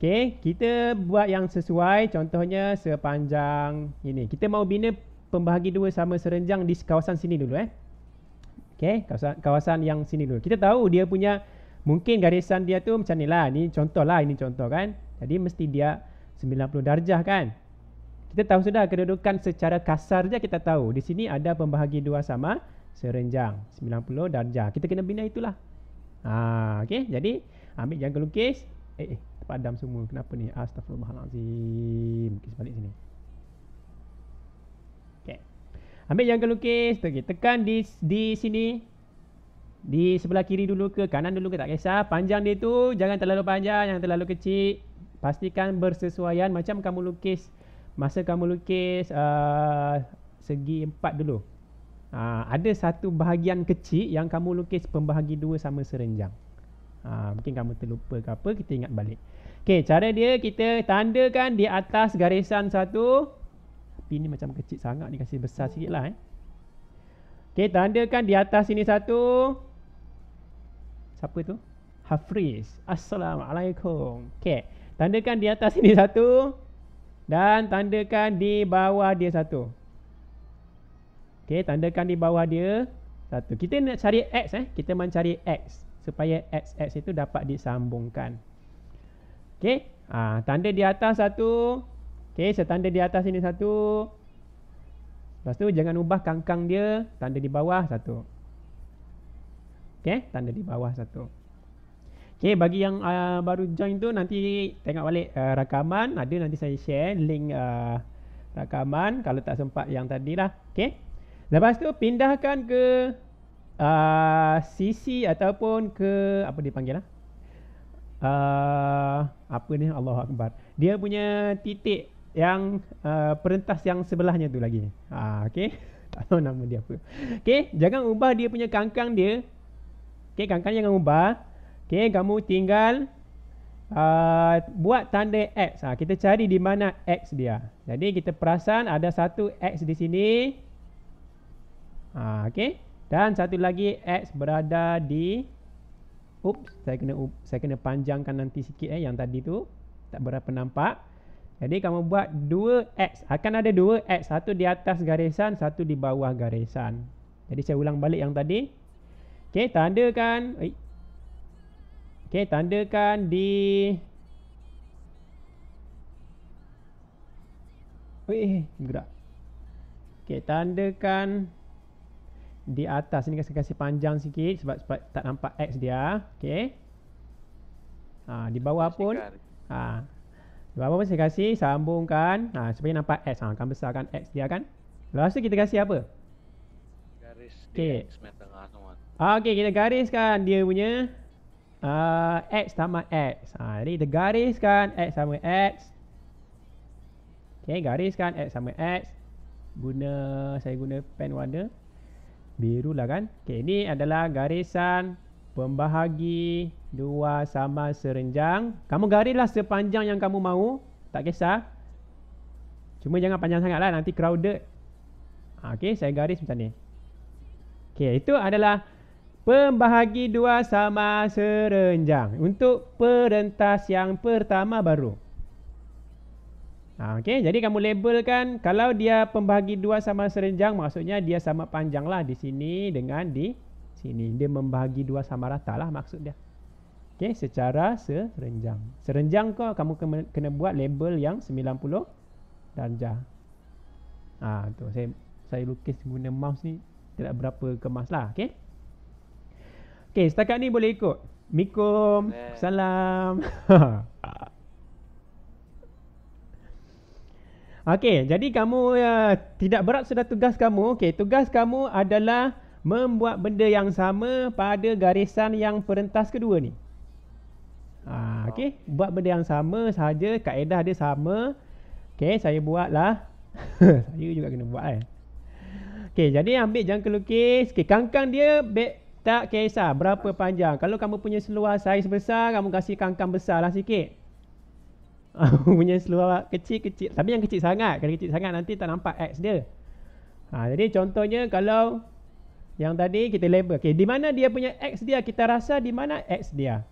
Okey, kita buat yang sesuai, contohnya sepanjang ini. Kita mau bina pembahagi 2 sama serenjang di kawasan sini dulu Okey, kawasan yang sini dulu. Kita tahu dia punya mungkin garisan dia tu macam ni lah. Ini contoh kan. Jadi mesti dia 90 darjah kan. Kita tahu sudah kedudukan secara kasar je kita tahu. Di sini ada pembahagi dua sama serenjang 90 darjah. Kita kena bina itulah. Okey, jadi ambil jangka lukis. Terpadam semua. Kenapa ni? Astagfirullahalazim. Lukis balik sini. Okey. Ambil jangka lukis, tekan di sini. Di sebelah kiri dulu ke kanan dulu ke tak kisah. Panjang dia tu jangan terlalu panjang, jangan terlalu kecil. Pastikan bersesuaian macam kamu lukis. Masa kamu lukis segi 4 dulu. Ada satu bahagian kecil yang kamu lukis pembahagi 2 sama serenjang. Mungkin kamu terlupa ke apa, kita ingat balik. Okey, cara dia kita tandakan di atas garisan satu. Tapi ni macam kecil sangat ni, kasih besar sikit lah. Okey, tandakan di atas sini satu. Siapa tu? Hafiz. Assalamualaikum. Okey, tandakan di atas sini satu. Dan tandakan di bawah dia satu. Okey, tandakan di bawah dia satu. Kita nak cari X kita mencari X supaya X itu dapat disambungkan. Okey, tanda di atas satu. Okey, saya tanda di atas ini satu. Lepas tu jangan ubah kangkang dia, tanda di bawah satu. Okey, tanda di bawah satu. Okey, bagi yang baru join tu nanti tengok balik rakaman, ada nanti saya share link rakaman kalau tak sempat yang tadi lah. Okey. Lepas tu pindahkan ke sisi ataupun ke apa dipanggil lah. Apa ni? Allahu Akbar. Dia punya titik yang perentas yang sebelahnya tu lagi. Okey. Tak tahu nama dia apa. Okey, jangan ubah dia punya kangkang dia. Okey, kangkang jangan ubah. Okey, kamu tinggal buat tanda X. Kita cari di mana X dia. Jadi kita perasan ada satu X di sini. Okey. Dan satu lagi X berada di saya kena panjangkan nanti sikit yang tadi tu. Tak berapa nampak. Jadi kamu buat 2X. Akan ada 2X. Satu di atas garisan, satu di bawah garisan. Jadi saya ulang balik yang tadi. Okey, tandakan. Okey, tandakan di gerak. Okey, tandakan di atas ni, kasih panjang sikit sebab tak nampak X dia. Okey. Di bawah pun di bawah pun saya kasih sambungkan supaya nampak X. Akan besarkan X dia kan. Lepas tu kita kasih apa? Garis Okey. di X tengah semua. Okey, kita gariskan dia punya X sama X. Jadi kita gariskan X sama X. Okey, gariskan X sama X. Saya guna pen warna biru lah kan. Okey, ini adalah garisan pembahagi dua sama serenjang. Kamu garislah sepanjang yang kamu mahu, tak kisah. Cuma jangan panjang sangat lah, nanti crowded. Okey, saya garis macam ni. Okey, itu adalah pembahagi dua sama serenjang untuk perentas yang pertama baru. Okey, jadi kamu labelkan kalau dia pembahagi dua sama serenjang, maksudnya dia sama panjang lah di sini dengan di sini. Dia membahagi dua sama rata lah maksud dia. Okey, secara serenjang. Serenjang kau kamu kena buat label yang 90 darjah. Tu saya lukis guna mouse ni tidak berapa kemas lah. Okey. Okey, setakat ni boleh ikut. Mikum, salam. Okey, jadi kamu tidak berat sudah tugas kamu. Okey, tugas kamu adalah membuat benda yang sama pada garisan yang perentas kedua ni. Okey, buat benda yang sama sahaja, kaedah dia sama. Okey, saya buatlah. Saya juga kena buat Okey, jadi ambil jangka lukis. Okey, kangkang dia tak kisah berapa panjang. Kalau kamu punya seluar saiz besar, kamu kasih kangkang besar lah sikit. Punya seluar kecil-kecil. Tapi yang kecil sangat. Kalau kecil sangat nanti tak nampak X dia. Jadi contohnya kalau yang tadi kita label. Okay, di mana dia punya X dia? Kita rasa di mana X dia?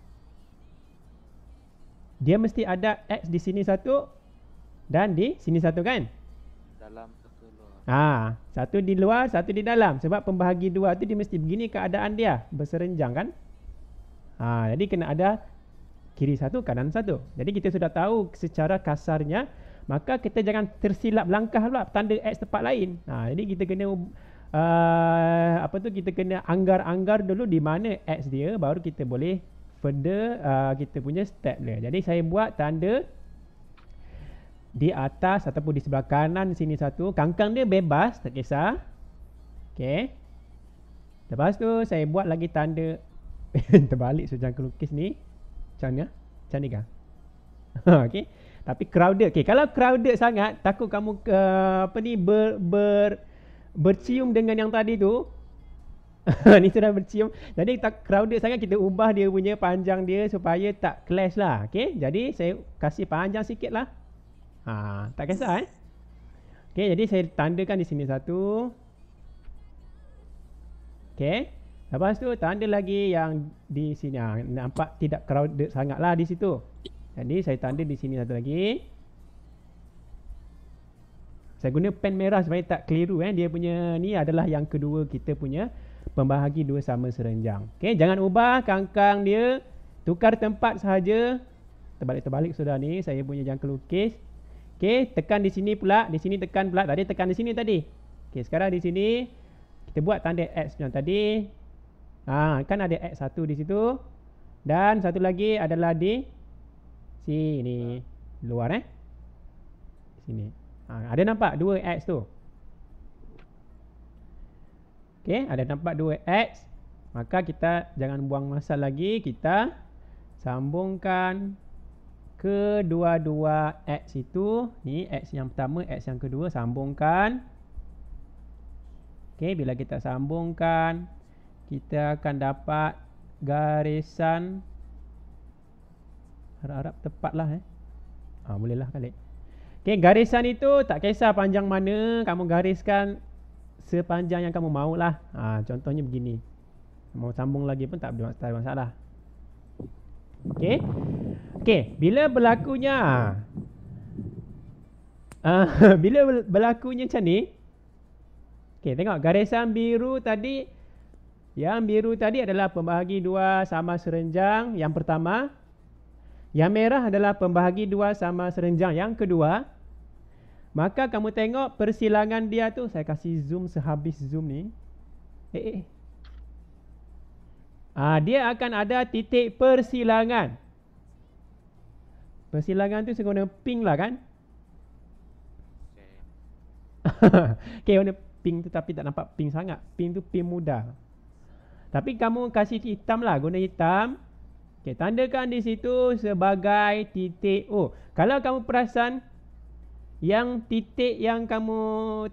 Dia mesti ada X di sini satu dan di sini satu kan? Dalam satu luar. Satu di luar, satu di dalam. Sebab pembahagi dua tu dia mesti begini keadaan dia. Berserenjang kan? Jadi kena ada kiri satu, kanan satu. Jadi kita sudah tahu secara kasarnya maka kita jangan tersilap langkah pula tanda X tempat lain. Jadi kita kena kita kena anggar-anggar dulu di mana X dia, baru kita boleh further kita punya step dia. Jadi saya buat tanda di atas ataupun di sebelah kanan sini satu. Kangkang dia bebas, tak kisah. Okey. Lepas tu saya buat lagi tanda terbalik jangka lukis ni. Macam ni? Macam ni kah? Okey. Tapi crowded. Okey, kalau crowded sangat, takut kamu bercium dengan yang tadi tu. Ni sudah bercium. Jadi tak crowded sangat, kita ubah dia punya panjang dia supaya tak clash lah. Okey. Jadi saya kasih panjang sikit lah. Tak kisah Okey, jadi saya tandakan di sini satu. Okey. Lepas tu tanda lagi yang di sini. Nampak tidak crowded sangat lah di situ. Jadi saya tanda di sini satu lagi. Saya guna pen merah supaya tak keliru Dia punya ni adalah yang kedua kita punya pembahagi dua sama serenjang. Okey, jangan ubah kangkang dia. Tukar tempat sahaja. Terbalik-terbalik sudah ni saya punya jangka lukis. Okey, tekan di sini pula, di sini tekan pula. Tadi tekan di sini tadi. Okey, sekarang di sini kita buat tanda X macam tadi. Kan ada X1 di situ. Dan satu lagi adalah di sini luar sini. Ada nampak dua X tu. Okey, ada nampak dua X. Maka kita jangan buang masa lagi, kita sambungkan kedua-dua X itu. Ni X yang pertama, X yang kedua, sambungkan. Okey, bila kita sambungkan, kita akan dapat garisan. Harap-harap tepat lah boleh lah kali. Okey, garisan itu tak kisah panjang mana, kamu gariskan sepanjang yang kamu mahu lah. Contohnya begini. Mau sambung lagi pun tak ada masalah. Okey. Okey, bila berlakunya bila berlakunya macam ni. Okey, tengok garisan biru tadi. Yang biru tadi adalah pembahagi dua sama serenjang yang pertama. Yang merah adalah pembahagi dua sama serenjang yang kedua. Maka kamu tengok persilangan dia tu. Saya kasih zoom sehabis zoom ni. Dia akan ada titik persilangan. Persilangan tu saya guna pink lah kan. Okay, warna pink tu tapi tak nampak pink sangat. Pink tu pink muda. Tapi kamu kasih hitam lah, guna hitam. Okay, tandakan di situ sebagai titik O. Kalau kamu perasan, yang titik yang kamu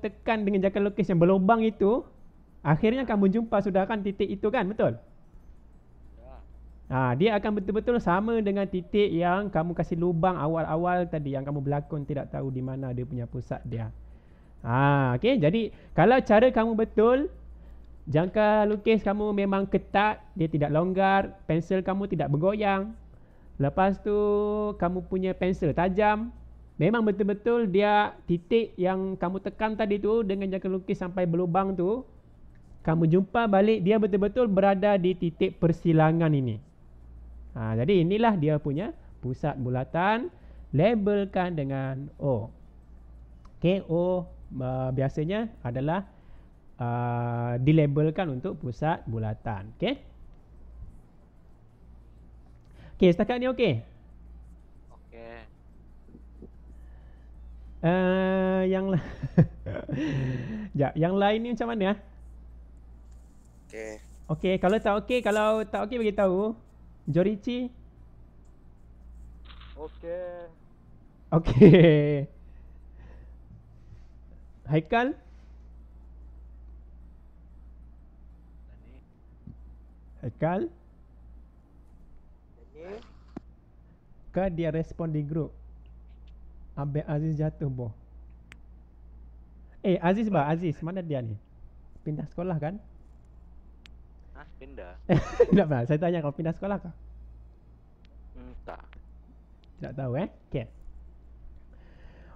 tekan dengan jangka lukis yang berlubang itu, akhirnya kamu jumpa sudah kan titik itu kan, betul? Dia akan betul-betul sama dengan titik yang kamu kasih lubang awal-awal tadi, yang kamu berlakon tidak tahu di mana dia punya pusat dia. Okay, jadi kalau cara kamu betul, jangka lukis kamu memang ketat, dia tidak longgar, pensel kamu tidak bergoyang. Lepas tu kamu punya pensel tajam, memang betul-betul dia titik yang kamu tekan tadi tu dengan jangka lukis sampai berlubang tu, kamu jumpa balik dia betul-betul berada di titik persilangan ini. Jadi inilah dia punya pusat bulatan, labelkan dengan O. Okay, O biasanya adalah dilabelkan untuk pusat bulatan. Okay. Okay, setakat ni okay. Okay. Yang lain ni macam mana? Okay. Okay, kalau tak okay bagi tahu. Jorichi. Okay. Okay. Haikal. Haikal. Kan dia respon di grup. Abang Aziz jatuh boh. Aziz mana dia ni? Pindah sekolah kan? Pindah. Tak pernah. Saya tanya kau pindah sekolah kah? Tak. Tak tahu Okay.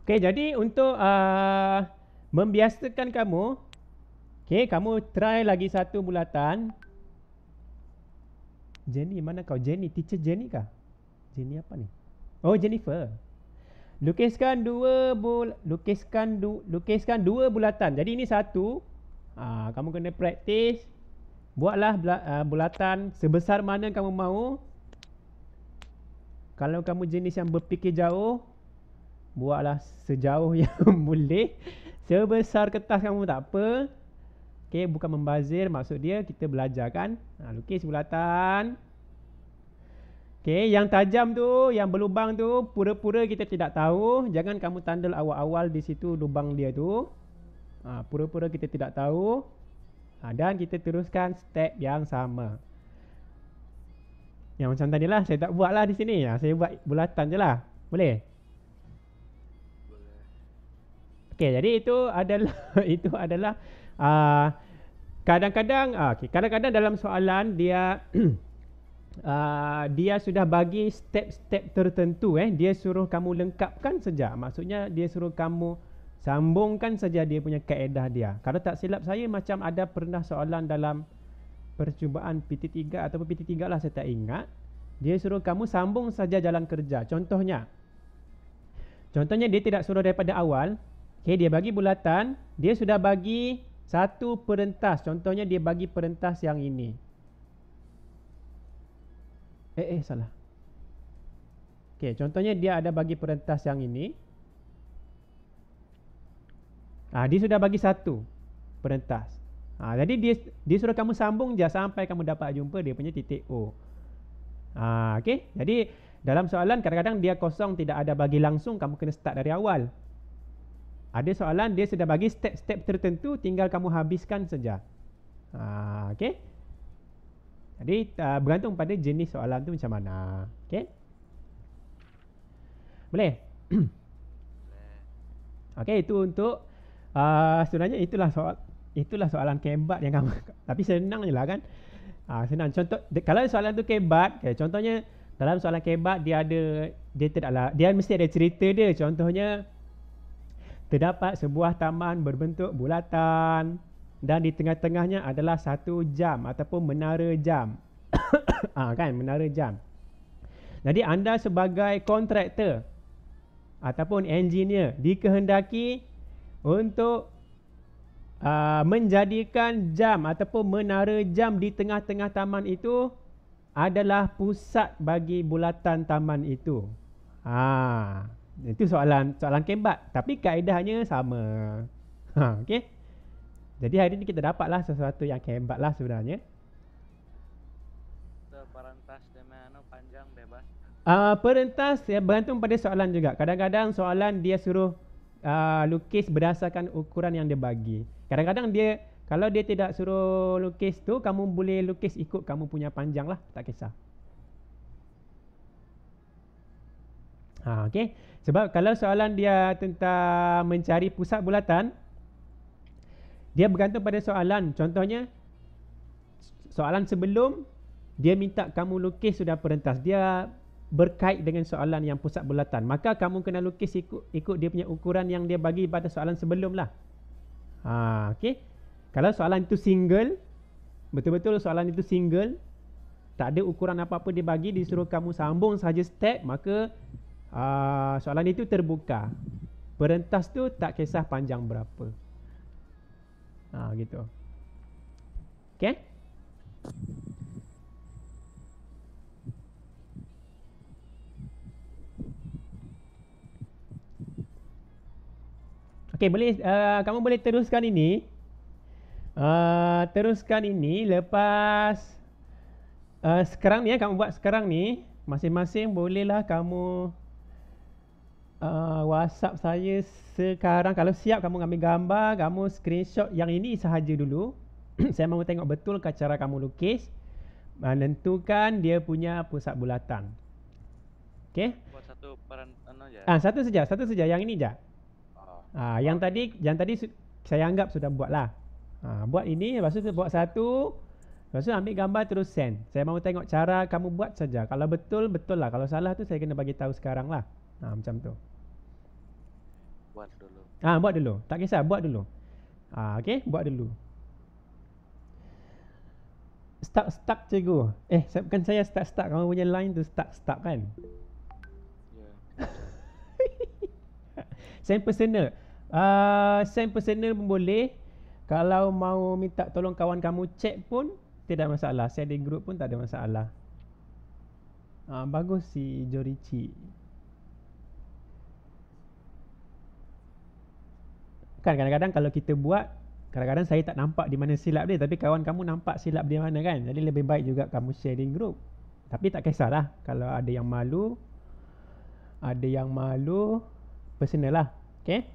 Okay, jadi untuk membiasakan kamu, okay, kamu try lagi satu bulatan. Jenny, mana kau? Jenny, teacher Jenny kah? Jenny apa ni? Oh, Jennifer. Lukiskan dua bulatan. Jadi ini satu. Kamu kena praktis. Buatlah bulatan sebesar mana kamu mahu. Kalau kamu jenis yang berfikir jauh, buatlah sejauh yang boleh. Sebesar kertas kamu tak apa. Okay, bukan membazir. Maksud dia kita belajar kan. Lukis bulatan. Okay, yang tajam tu, yang berlubang tu, pura-pura kita tidak tahu. Jangan kamu tandal awal-awal di situ lubang dia tu. Pura-pura kita tidak tahu. Dan kita teruskan step yang sama. Yang macam tadi lah, saya tak buat lah di sini. Saya buat bulatan je lah. Boleh? Boleh. Okay, jadi itu adalah itu adalah kadang-kadang kadang-kadang dalam soalan dia dia sudah bagi step-step tertentu. Dia suruh kamu lengkapkan saja. Maksudnya dia suruh kamu sambungkan saja dia punya kaedah dia. Kalau tak silap saya macam ada pernah soalan dalam percubaan PT3 ataupun PT3 lah, saya tak ingat. Dia suruh kamu sambung saja jalan kerja. Contohnya dia tidak suruh daripada awal. Okay, dia bagi bulatan, dia sudah bagi satu perentas. Contohnya dia bagi perentas yang ini. Salah. Okay, contohnya dia ada bagi perentas yang ini. Dia sudah bagi satu perentas. Jadi dia suruh kamu sambung je sampai kamu dapat jumpa dia punya titik O. Okay. Jadi dalam soalan kadang-kadang dia kosong, tidak ada bagi langsung, kamu kena start dari awal. Ada soalan dia sudah bagi step-step tertentu, tinggal kamu habiskan saja. Okay. Jadi bergantung pada jenis soalan tu macam mana. Okay. Boleh? Okay, itu untuk sebenarnya itulah soalan kebat yang kamu tapi senang je lah kan. Senang. Contoh kalau soalan tu kebat, contohnya dalam soalan kebat dia mesti ada cerita dia. Contohnya terdapat sebuah taman berbentuk bulatan dan di tengah-tengahnya adalah satu jam ataupun menara jam. Kan, menara jam. Jadi anda sebagai kontraktor ataupun engineer dikehendaki untuk menjadikan jam ataupun menara jam di tengah-tengah taman itu adalah pusat bagi bulatan taman itu. Itu soalan kebat, tapi kaedahnya sama. Okey. Jadi hari ni kita dapatlah sesuatu yang hebat lah sebenarnya. Perentas dengan panjang bebas. Perentas ya bergantung pada soalan juga. Kadang-kadang soalan dia suruh lukis berdasarkan ukuran yang dia bagi. Kadang-kadang kalau dia tidak suruh lukis tu, kamu boleh lukis ikut kamu punya panjang lah, tak kisah. Okay. Sebab kalau soalan dia tentang mencari pusat bulatan, dia bergantung pada soalan. Contohnya soalan sebelum dia minta kamu lukis sudah perentas, dia berkait dengan soalan yang pusat bulatan, maka kamu kena lukis ikut dia punya ukuran yang dia bagi pada soalan sebelum lah. Okay. Kalau soalan itu single, betul-betul soalan itu single, tak ada ukuran apa-apa dia bagi, disuruh kamu sambung sahaja step, maka soalan itu terbuka. Perentas tu tak kisah panjang berapa. Gitu. Okay. Okay, boleh kamu boleh teruskan ini. Teruskan ini lepas sekarang ni kamu buat sekarang ni. Masing-masing bolehlah kamu WhatsApp saya sekarang. Kalau siap kamu ambil gambar, kamu screenshot yang ini sahaja dulu. Saya mahu tengok betul ke cara kamu lukis, menentukan dia punya pusat bulatan. Okey? Buat satu je. Satu saja yang ini je. Yang tadi saya anggap sudah buatlah. Buat ini, lepas tu buat satu, lepas tu ambil gambar terus send. Saya mahu tengok cara kamu buat saja. Kalau betul lah. Kalau salah tu saya kena bagi tahu sekarang lah. Macam tu. Buat dulu. Buat dulu. Tak kisah, buat dulu. Okey, buat dulu. Start cikgu. Bukan saya start. Kamu punya line tu start kan? Ya. Send personal. Send personal pun boleh. Kalau mau minta tolong kawan kamu check pun tidak masalah. Send di group pun tak ada masalah. Bagus si Jorichi. Kan kadang-kadang kalau kita buat, kadang-kadang saya tak nampak di mana silap dia, tapi kawan kamu nampak silap dia mana kan. Jadi lebih baik juga kamu share di group. Tapi tak kisahlah kalau ada yang malu. Ada yang malu, personal lah. Okay?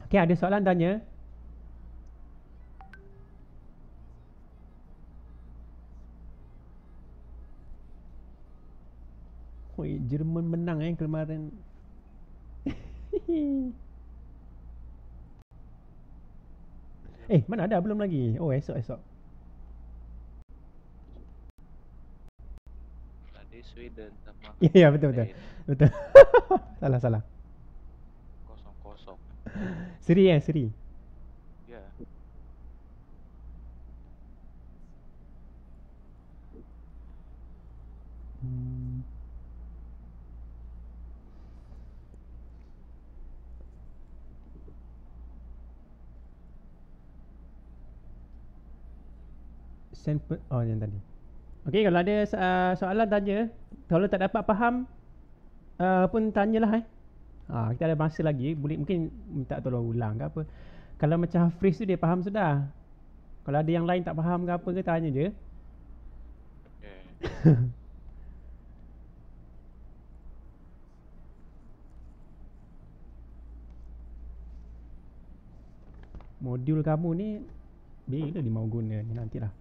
Okay, ada soalan tanya? Oi, Jerman menang kemarin. Mana ada belum lagi? Oh, esok. Tadi Sweden sama Ya, betul. Spain. Betul. Salah. 0-0. Seri. Ya. Yang tadi. Okay, kalau ada soalan tanya. Kalau tak dapat faham pun tanyalah kita ada masa lagi. Boleh mungkin minta tolong ulang ke apa. Kalau macam Hafiz tu dia faham sudah. Kalau ada yang lain tak faham ke apa ke, tanya je. Okay. Modul kamu ni bila dia mau guna ni nantilah.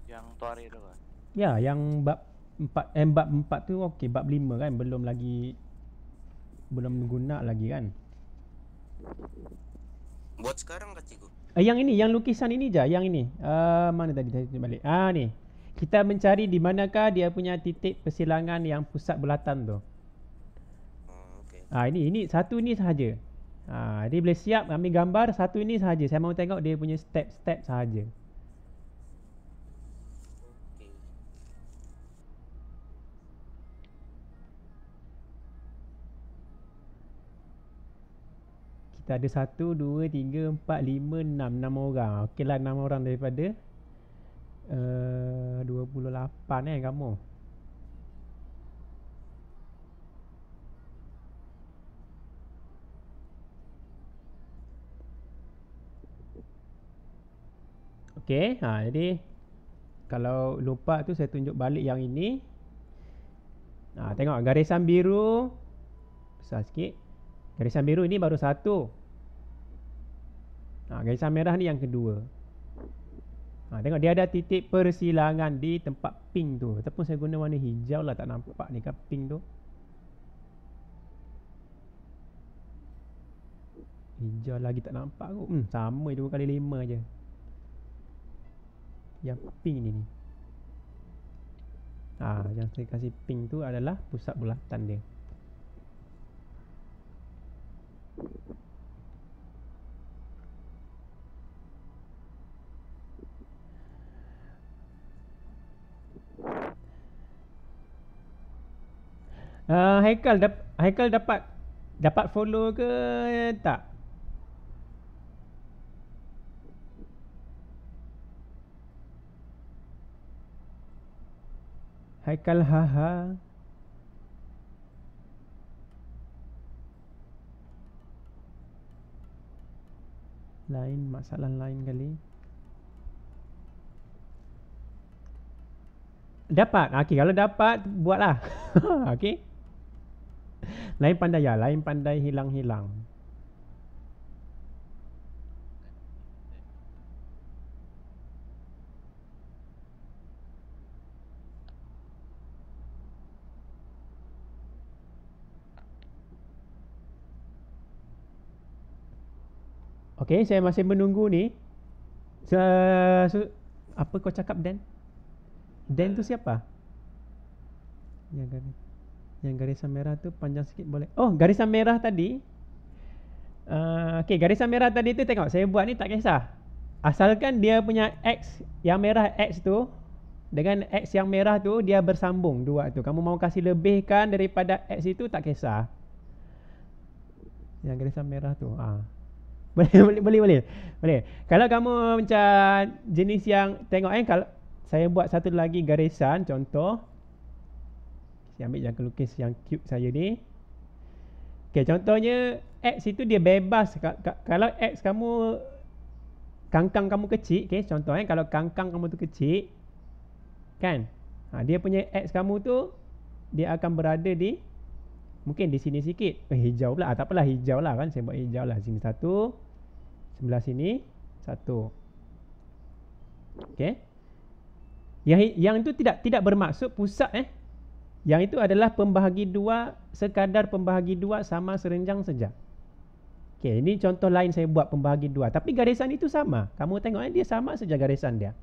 Yang tuari tu kan. Ya, yang bab 4 tu okey, bab 5 kan belum guna lagi kan. Buat sekarang kak cikgu. Yang ini, yang lukisan ini je, yang ini. Mana tadi balik? Ni. Kita mencari di manakah dia punya titik persilangan yang pusat bulatan tu. Okay. Ini satu ni sahaja. Dia boleh siap ambil gambar satu ini sahaja. Saya mau tengok dia punya step-step sahaja. Kita ada 1, 2, 3, 4, 5, 6 orang. Okeylah 6 orang daripada 28 kamu. Okey, jadi kalau lupa tu saya tunjuk balik yang ini. Tengok garisan biru besar sikit. Garisan biru ini baru 1. Garisan merah ni yang kedua. Tengok dia ada titik persilangan di tempat pink tu. Ataupun saya guna warna hijau lah, tak nampak ni kan pink tu. Hijau lagi tak nampak kot. Sama 2x5 je. Yang pink ni. Yang saya kasih pink tu adalah pusat bulatan dia. Haikal dapat follow ke tak? Haikal haha. Lain masalah lain kali. Dapat. Okey, kalau dapat buatlah. Okey. Lain pandai hilang-hilang. Okey, saya masih menunggu ni. Apa kau cakap Dan? Dan tu siapa? Yang garisan merah tu panjang sikit boleh. Oh, garisan merah tadi. Okey, garisan merah tadi tu tengok saya buat ni tak kisah. Asalkan dia punya X yang merah X tu dengan X yang merah tu dia bersambung dua tu. Kamu mau kasih lebihkan daripada X itu tak kisah. Yang garisan merah tu. Boleh. Kalau kamu macam jenis yang tengok kalau saya buat satu lagi garisan contoh. Saya ambil yang lukis yang cube saya ni. Okey, contohnya X itu dia bebas. Kalau X kamu kangkang kamu kecil, okey, contoh kalau kangkang kamu tu kecil kan? Dia punya X kamu tu dia akan berada di mungkin di sini sikit. Hijau pula. Tak apalah hijau lah kan. Saya buat hijau lah. Sini satu. Sebelah sini satu. Okey. Yang itu tidak bermaksud pusat Yang itu adalah pembahagi dua, sekadar pembahagi dua sama serenjang saja. Okey, ini contoh lain saya buat pembahagi dua. Tapi garisan itu sama. Kamu tengok dia sama saja garisan dia.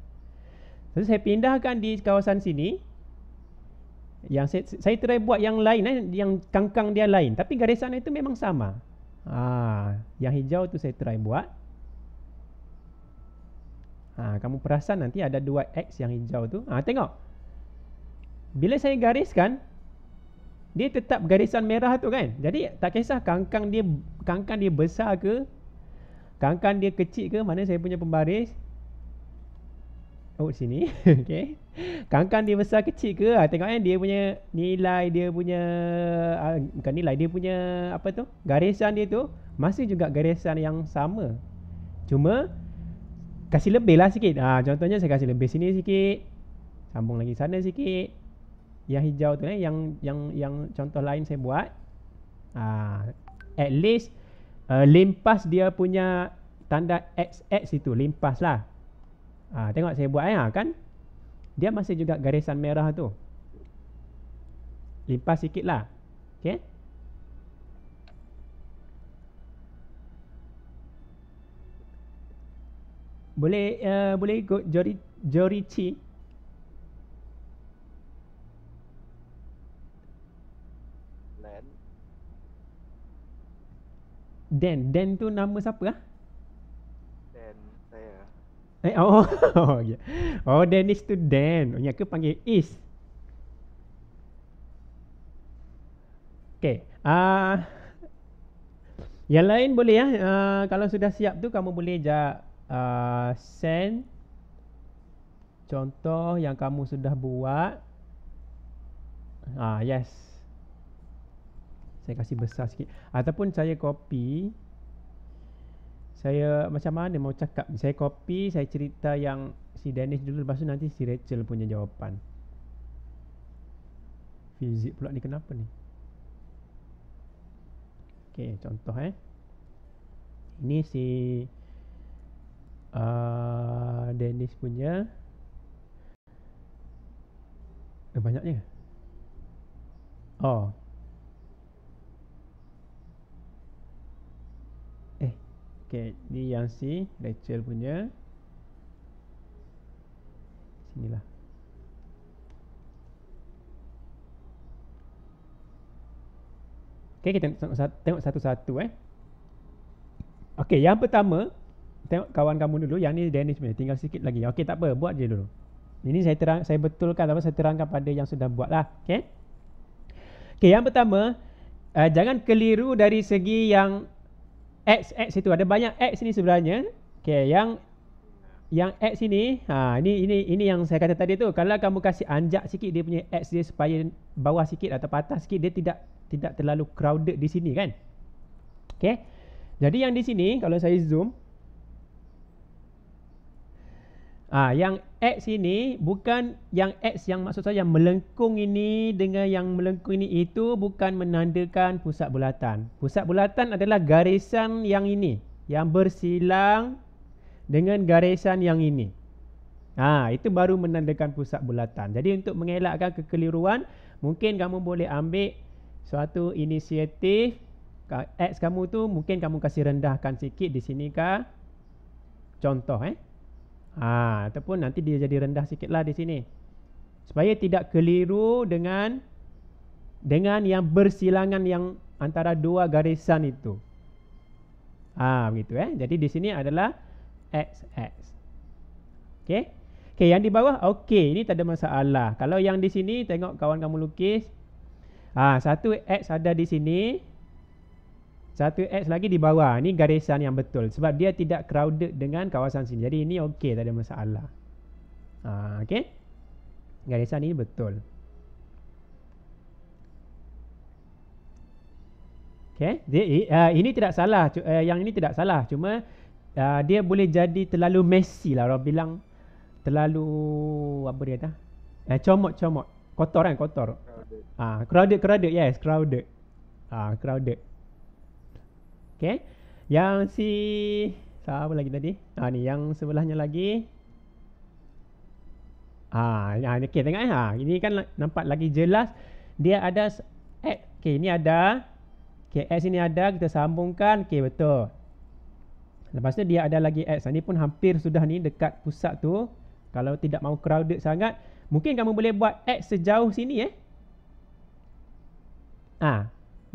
Jadi saya pindahkan di kawasan sini. Yang saya try buat yang lain yang kangkang dia lain. Tapi garisan itu memang sama. Yang hijau tu saya try buat. Kamu perasan nanti ada dua X yang hijau tu. Tengok. Bila saya gariskan, dia tetap garisan merah tu kan. Jadi tak kisah kangkang dia besar ke, kangkang dia kecil ke, mana saya punya pembaris. Sini. Okey. Kangkang dia besar kecil ke, tengok dia punya nilai, dia punya bukan nilai, dia punya apa tu? Garisan dia tu masih juga garisan yang sama. Cuma kasih lebih lah sikit. Contohnya saya kasih lebih sini sikit. Sambung lagi sana sikit. Yang hijau tu yang contoh lain saya buat. At least limpas dia punya tanda XX itu, limpas lah. Tengok saya buat kan. Dia masih juga garisan merah tu. Limpas sikit lah. Okay. Boleh ikut Jorichi. Dan tu nama siapa Dan saya. Okay. Dennis tu Dan. Yang ke panggil Is. Okay. Yang lain boleh kalau sudah siap tu kamu boleh send contoh yang kamu sudah buat. Yes. Saya kasih besar sikit. Ataupun saya copy. Saya macam mana mau cakap. Saya copy, saya cerita yang si Dennis dulu. Lepas tu nanti si Rachel punya jawapan. Fizik pula ni kenapa ni? Okay, contoh ini si Dennis punya. Banyaknya. Okay, ni yang si Rachel punya. Sinilah. Okay, kita tengok satu-satu Okay, yang pertama tengok kawan kamu dulu. Yang ni Dennis punya. Tinggal sikit lagi. Okay, tak apa, buat je dulu. Ini saya betulkan apa saya terangkan pada yang sudah buat lah. Okay. Okay, yang pertama jangan keliru dari segi yang X itu. Ada banyak X ni sebenarnya. Okay, yang X ini, ini yang saya kata tadi tu. Kalau kamu kasih anjak sikit dia punya X dia supaya bawah sikit atau atas sikit, dia tidak terlalu crowded di sini kan. Okay. Jadi yang di sini kalau saya zoom, yang X ini bukan yang X yang maksud saya yang melengkung ini dengan yang melengkung ini, itu bukan menandakan pusat bulatan. Pusat bulatan adalah garisan yang ini yang bersilang dengan garisan yang ini. Itu baru menandakan pusat bulatan. Jadi untuk mengelakkan kekeliruan, mungkin kamu boleh ambil suatu inisiatif. X kamu tu mungkin kamu kasih rendahkan sikit di sini kah. Contoh Ataupun nanti dia jadi rendah sikit lah di sini. Supaya tidak keliru dengan yang bersilangan yang antara dua garisan itu. Begitu Jadi di sini adalah XX. Okey. Okey, yang di bawah okey, ini tak ada masalah. Kalau yang di sini tengok kawan kamu lukis. Satu X ada di sini. Satu X lagi di bawah. Ini garisan yang betul sebab dia tidak crowded dengan kawasan sini. Jadi ini okey, tak ada masalah. Okey. Garisan ini betul. Okay. Ini tidak salah. Yang ini tidak salah. Cuma dia boleh jadi terlalu messy lah. Orang bilang terlalu apa dia kata? Comot. Kotor kan? Kotor. Crowded. Yes, crowded. Crowded. Okay. Yang siapa lagi tadi? Ni yang sebelahnya lagi. Okay, tengok ini kan nampak lagi jelas. Dia ada okay, ini ada. Okay, X ini ada, kita sambungkan. Okay, betul. Lepas tu dia ada lagi X. Ini pun hampir sudah ni dekat pusat tu. Kalau tidak mau crowded sangat, mungkin kamu boleh buat X sejauh sini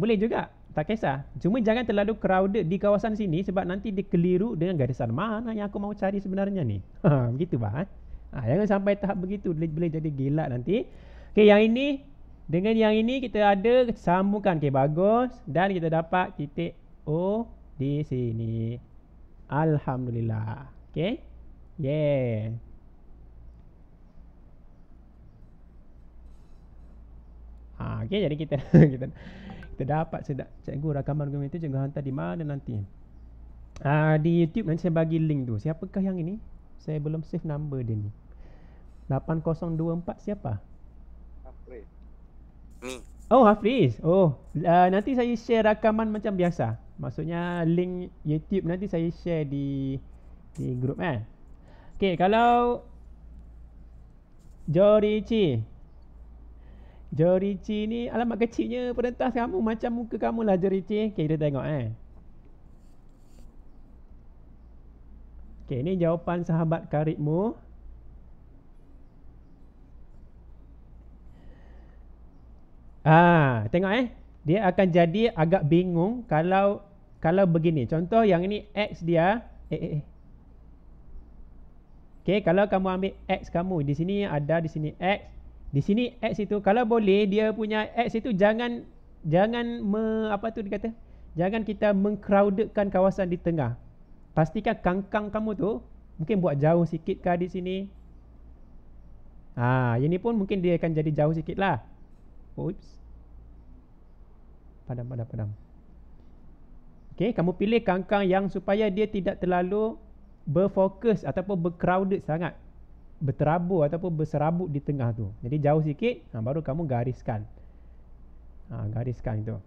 boleh juga. Tak kisah. Cuma jangan terlalu crowded di kawasan sini sebab nanti dia keliru dengan garisan mana yang aku mau cari sebenarnya ni. Begitu bah. Jangan sampai tahap begitu. Boleh jadi gila nanti. Okay, yang ini dengan yang ini kita ada sambungkan. Okay, bagus. Dan kita dapat titik O di sini. Alhamdulillah. Okay. Yeah. Okay, jadi kita kita dapat cikgu rakaman itu cikgu hantar di mana nanti. Di YouTube nanti saya bagi link tu. Siapakah yang ini? Saya belum save number dia ni. 8024 siapa? Ni. Hafiz. Nanti saya share rakaman macam biasa. Maksudnya link YouTube nanti saya share di grup Okay, kalau Jorici ni alamat kecilnya perentas kamu macam muka kamu lah Jorici. Okay, kita tengok Okay, ni jawapan sahabat karibmu. Tengok dia akan jadi agak bingung kalau begini. Contoh yang ini X dia Okay, kalau kamu ambil X kamu di sini ada di sini X. Di sini X itu kalau boleh dia punya X itu jangan jangan kita mengcrowdedkan kawasan di tengah. Pastikan kangkang kamu tu mungkin buat jauh sikit kah di sini. Ini pun mungkin dia akan jadi jauh sikit lah. Oops. Padam. Okay, kamu pilih kangkang yang supaya dia tidak terlalu berfokus ataupun bercrowded sangat, berterabur ataupun berserabut di tengah tu. Jadi jauh sikit, baru kamu gariskan. Gariskan itu.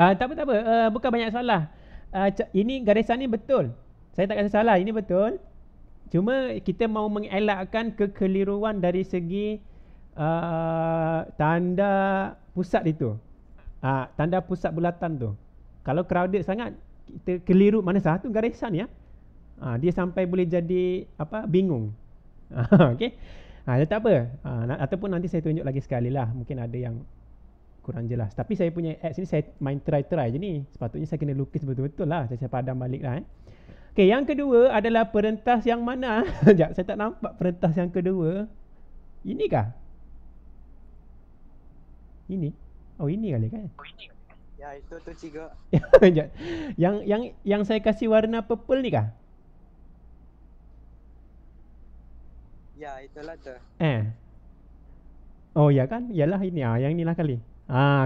Tak apa. Bukan banyak salah. Ini garisan ni betul. Saya tak kata salah, ini betul. Cuma kita mau mengelakkan kekeliruan dari segi tanda pusat itu. Tanda pusat bulatan tu. Kalau crowded sangat, kita keliru mana satu garisan ya. Dia sampai boleh jadi bingung. Okey. Tak apa. Ataupun nanti saya tunjuk lagi sekali lah. Mungkin ada yang kurang jelas. Tapi saya punya apps ni saya main try je ni. Sepatutnya saya kena lukis betul-betul lah. Saya padam balik lah. Okey, yang kedua adalah perentas yang mana? Sekejap, saya tak nampak perentas yang kedua. Ini kah? Ini? Ini kali kan? Ya, itu tu ciga. Yang saya kasih warna purple ni kah? Ya, itulah tu. Oh ya kan? Yalah ini yang inilah kali.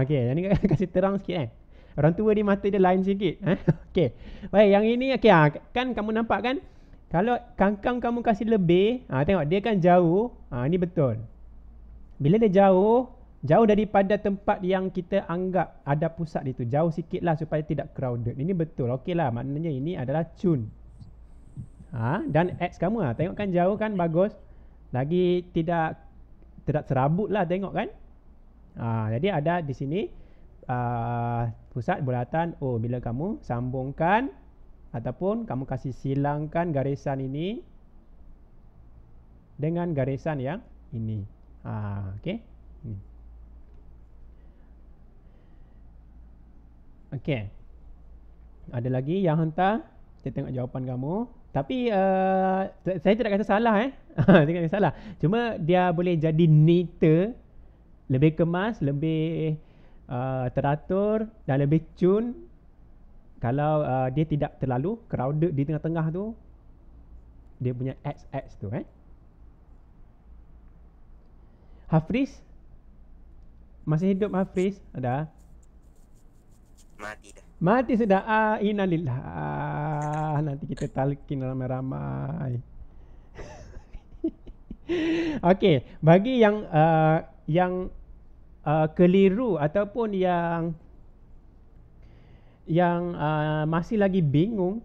Okey, yang ni kasih terang sikit Orang tua ni mata dia lain sikit. Okey. Baik, yang ini okey kan kamu nampak kan? Kalau kangkang kamu kasih lebih, tengok dia kan jauh. Ini betul. Bila dia jauh daripada tempat yang kita anggap ada pusat itu, jauh sikitlah supaya tidak crowded. Ini betul. Okeylah, maknanya ini adalah cun. Dan X kamu tengok kan jauh kan bagus. Lagi tidak serabut lah tengok kan. Jadi ada di sini pusat bulatan O. Bila kamu sambungkan ataupun kamu kasih silangkan garisan ini dengan garisan yang ini. Okey. Okey. Ada lagi yang hantar? Kita tengok jawapan kamu. Tapi saya tidak kata salah tidak kata salah. Cuma dia boleh jadi neater, lebih kemas, lebih teratur dan lebih cun kalau dia tidak terlalu crowded di tengah-tengah tu. Dia punya XX tu Hafriz? Masih hidup Hafriz? Ada? Mati dah. Mati sudah. Innalillah. Nanti kita talqin ramai-ramai. Okey, bagi yang keliru ataupun yang masih lagi bingung,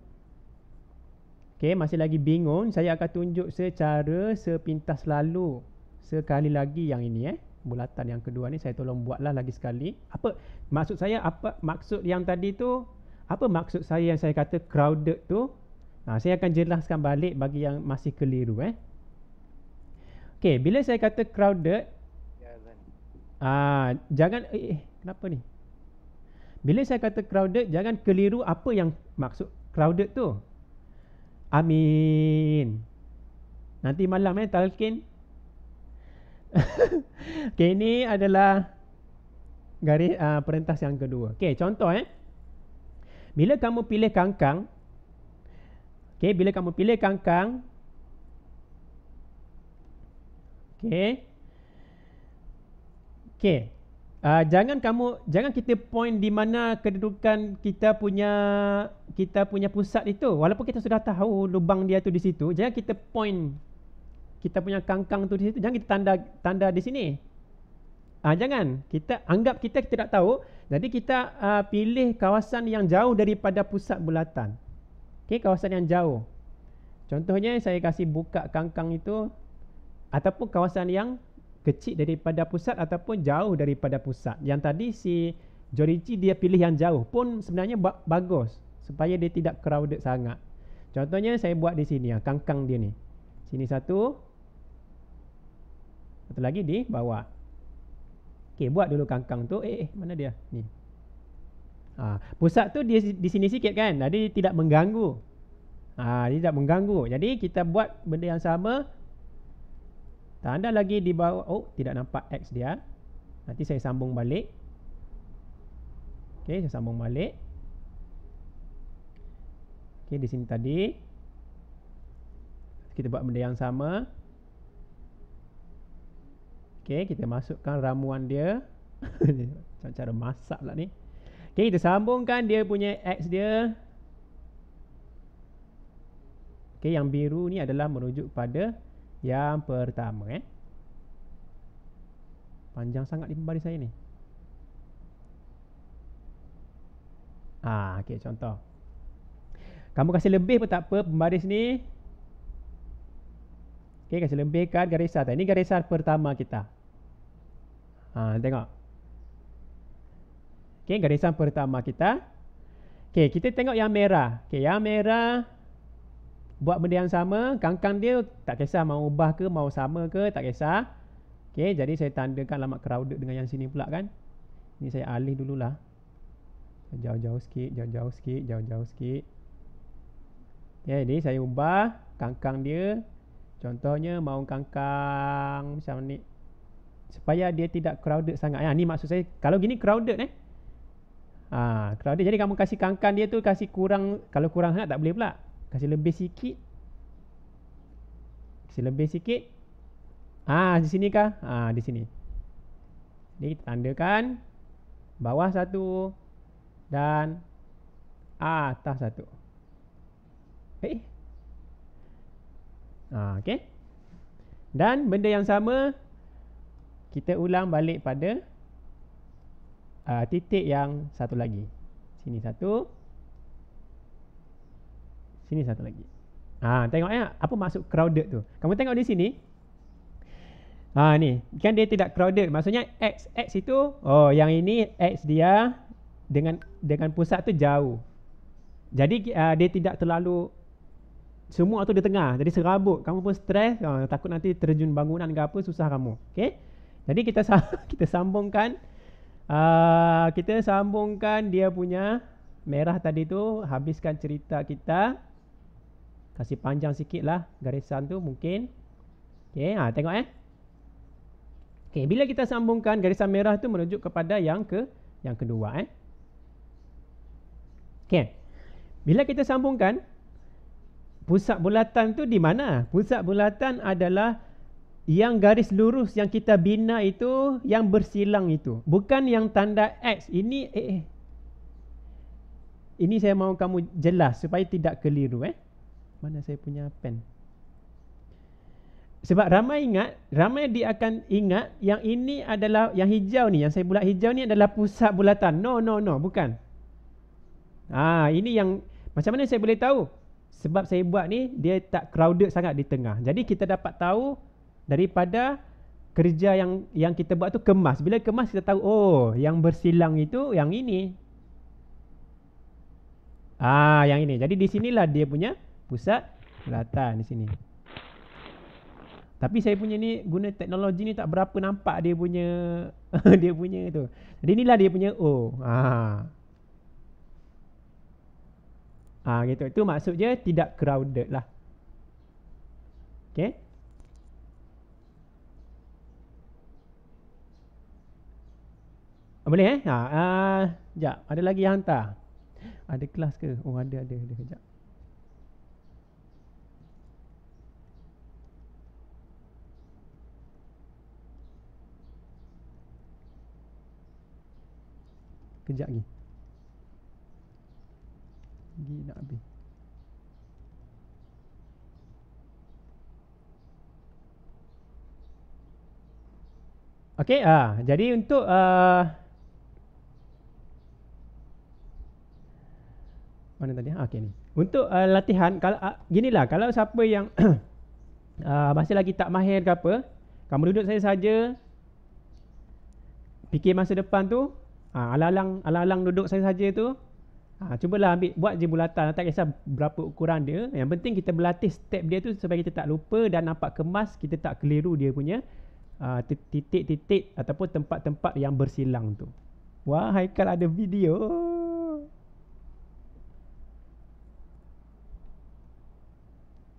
masih lagi bingung, saya akan tunjuk secara sepintas lalu sekali lagi yang ini bulatan yang kedua ni saya tolong buatlah lagi sekali. Apa maksud saya, apa maksud yang tadi tu, apa maksud saya yang saya kata crowded tu? Saya akan jelaskan balik bagi yang masih keliru Okey, bila saya kata crowded, jangan kenapa ni? Bila saya kata crowded, jangan keliru apa yang maksud crowded tu. Amin. Nanti malam talqin. Okey, ini adalah garis perentas yang kedua. Okey, contoh bila kamu pilih kangkang, bila kamu pilih kangkang, jangan kita point di mana kedudukan kita punya pusat itu. Walaupun kita sudah tahu lubang dia tu di situ, jangan kita point kita punya kangkang tu di situ. Jangan kita tanda di sini. Jangan. Kita anggap kita tidak tahu. Jadi kita pilih kawasan yang jauh daripada pusat bulatan. Kawasan yang jauh. Contohnya saya kasih buka kangkang itu ataupun kawasan yang kecil daripada pusat ataupun jauh daripada pusat. Yang tadi si Jorici dia pilih yang jauh pun sebenarnya bagus supaya dia tidak crowded sangat. Contohnya saya buat di sini kangkang dia ni. Sini satu lagi di bawah. Buat dulu kangkang tu. Mana dia? Ni. Pusat tu dia di sini sikit kan. Jadi tidak mengganggu. Dia tidak mengganggu. Jadi kita buat benda yang sama. Tanda lagi di bawah. Tidak nampak X dia. Nanti saya sambung balik. Saya sambung balik. Di sini tadi. Kita buat benda yang sama. Kita masukkan ramuan dia. Cara masak lah ni. Kita sambungkan dia punya X dia. Yang biru ni adalah merujuk pada yang pertama Panjang sangat di pembaris saya ni. Contoh. Kamu kasih lebih pun tak apa pembaris ni. Kasih lebihkan garisan. Ini garisan pertama kita. Tengok. Garisan pertama kita. Kita tengok yang merah. Yang merah buat benda yang sama. Kangkang dia tak kisah mau ubah ke, mau sama ke, tak kisah. Jadi saya tandakan alamat crowded dengan yang sini pula kan. Ini saya alih dululah. Jauh-jauh sikit, jauh-jauh sikit, jauh-jauh sikit. Jadi saya ubah kangkang dia. Contohnya mau kangkang macam ni. Supaya dia tidak crowded sangat. Ni maksud saya. Kalau gini crowded crowded. Jadi kamu kasih kangkang dia tu kasih kurang. Kalau kurang sangat tak boleh pula. Kasih lebih sikit. Kasih lebih sikit. Di sini kah? Di sini. Jadi kita tandakan bawah satu dan atas satu. Dan benda yang sama kita ulang balik pada titik yang satu lagi. Sini satu. Sini satu lagi. Tengok apa maksud crowded tu. Kamu tengok di sini. Ni kan dia tidak crowded. Maksudnya X itu yang ini X dia dengan pusat tu jauh. Jadi dia tidak terlalu semua tu di tengah. Jadi serabut. Kamu pun stres, takut nanti terjun bangunan ke apa, susah kamu. Okey. Jadi kita kita sambungkan kita sambungkan dia punya merah tadi tu, habiskan cerita kita. Kasih panjang sikit lah garisan tu mungkin. Okey, tengok Okey, bila kita sambungkan garisan merah tu merujuk kepada yang kedua Okey. Bila kita sambungkan, pusat bulatan tu di mana? Pusat bulatan adalah yang garis lurus yang kita bina itu, yang bersilang itu. Bukan yang tanda X. Ini ini saya mahu kamu jelas supaya tidak keliru Mana saya punya pen? Sebab ramai dia akan ingat yang ini adalah yang hijau ni, yang saya bulat hijau ni adalah pusat bulatan. No, bukan. Ini yang macam mana saya boleh tahu? Sebab saya buat ni dia tak crowded sangat di tengah. Jadi kita dapat tahu daripada kerja yang kita buat tu kemas. Bila kemas kita tahu yang bersilang itu yang ini. Yang ini. Jadi di sinilah dia punya pusat bulatan di sini. Tapi saya punya ni guna teknologi ni tak berapa nampak dia punya dia punya tu. Jadi inilah dia punya O. Gitu. Itu maksudnya tidak crowded lah. Okey. Boleh sekejap. Ada lagi yang hantar. Ada kelas ke? Ada sekejap. Kejap lagi. Nak habis. Okey, jadi untuk mana tadi? Okey ni. Untuk latihan kalau ginilah, kalau siapa yang masih lagi tak mahir ke apa, kamu duduk saja, fikir masa depan tu, alang-alang duduk saja tu. Cubalah buat je bulatan, tak kisah berapa ukuran dia. Yang penting kita berlatih step dia tu supaya kita tak lupa dan nampak kemas, kita tak keliru dia punya titik-titik ataupun tempat-tempat yang bersilang tu. Wah, Haikal ada video.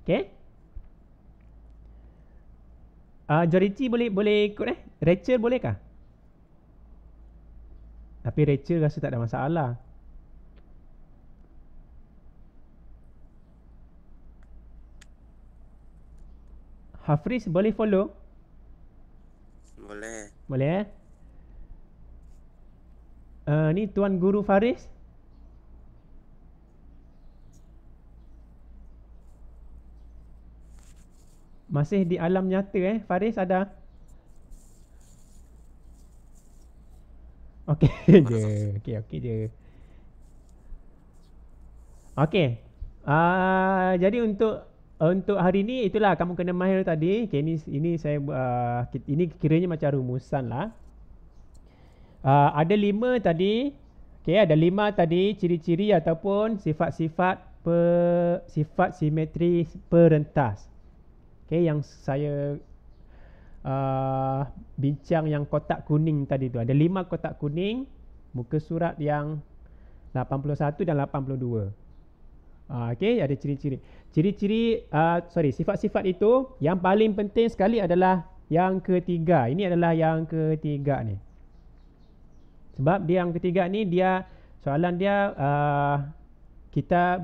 Okey. Jorici boleh ikut Rachel bolehkah? Tapi Rachel rasa tak ada masalah. Hafriz boleh follow? Boleh ni Tuan Guru Faris. Masih di alam nyata Faris ada? Okey je. Okey je. Okey. Jadi untuk hari ni itulah kamu kena mahir tadi. Okay, ini saya ini kiranya macam rumusan lah. Ada 5 tadi. Okay, ada 5 tadi ciri-ciri ataupun sifat-sifat sifat simetri perentas. Okay, yang saya bincang yang kotak kuning tadi tu. Ada 5 kotak kuning, muka surat yang 81 dan 82. Okey, ada ciri-ciri. Sifat-sifat itu yang paling penting sekali adalah yang ketiga. Ini adalah yang ketiga ni. Sebab dia yang ketiga ni soalan dia kita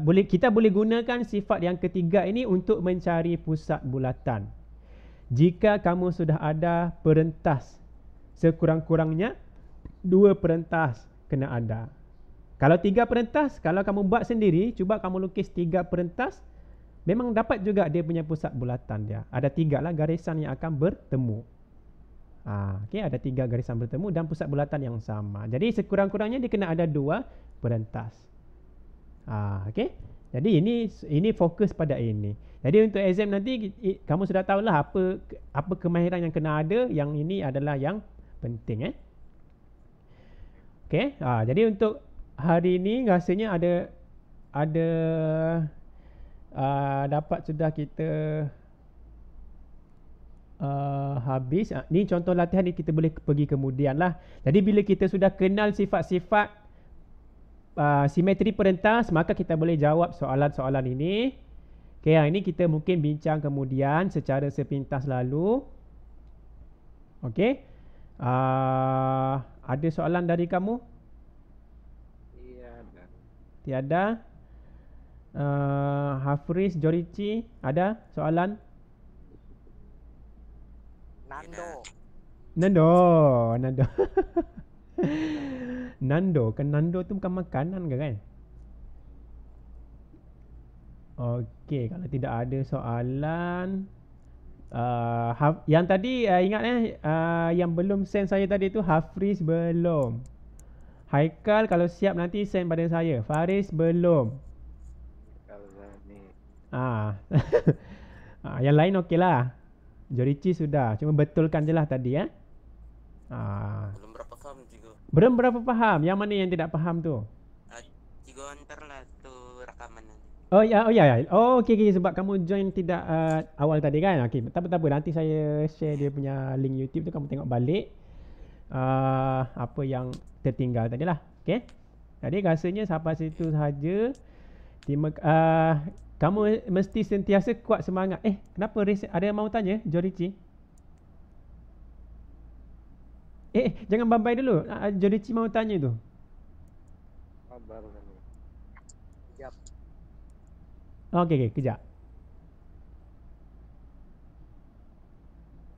boleh gunakan sifat yang ketiga ini untuk mencari pusat bulatan. Jika kamu sudah ada perentas, sekurang-kurangnya 2 perentas kena ada. Kalau 3 perentas, kalau kamu buat sendiri, cuba kamu lukis 3 perentas, memang dapat juga dia punya pusat bulatan dia. Ada 3 lah garisan yang akan bertemu. Okay, ada 3 garisan bertemu dan pusat bulatan yang sama. Jadi sekurang-kurangnya dia kena ada 2 perentas. Okay. Jadi ini fokus pada ini. Jadi untuk exam nanti kamu sudah tahulah apa kemahiran yang kena ada. Yang ini adalah yang penting. Okay. Jadi untuk hari ini rasanya ada dapat sudah kita habis. Ni contoh latihan ni kita boleh pergi kemudian lah. Jadi bila kita sudah kenal sifat-sifat simetri perentas, maka kita boleh jawab soalan-soalan ini. Okay, yang ini kita mungkin bincang kemudian secara sepintas lalu. Okay. Ada soalan dari kamu? Tiada. Tiada. Hafriz, Jorici, ada soalan? Nando. Nando. Nando, kan Nando tu bukan makanan ke kan? Okey, kalau tidak ada soalan, yang tadi ingat yang belum send saya tadi tu Hafriz belum. Haikal kalau siap nanti send pada saya. Faris belum. Yang lain okey lah. Jorici sudah. Cuma betulkan je lah tadi Belum berapa paham juga. Belum berapa faham. Yang mana yang tidak faham tu? Cigo antar lah tu rekaman nanti. Oh ya. Oh okey sebab kamu join tidak awal tadi kan. Okey, tak apa. Nanti saya share dia punya link YouTube tu, kamu tengok balik apa yang tertinggal tadi lah. Okey. Jadi rasanya sampai situ sahaja. Kamu mesti sentiasa kuat semangat. Kenapa ada yang mau tanya, Jorici? Jangan bambai dulu. Jorici mau tanya tu. Kabar kami. Siap. Okey, kejap.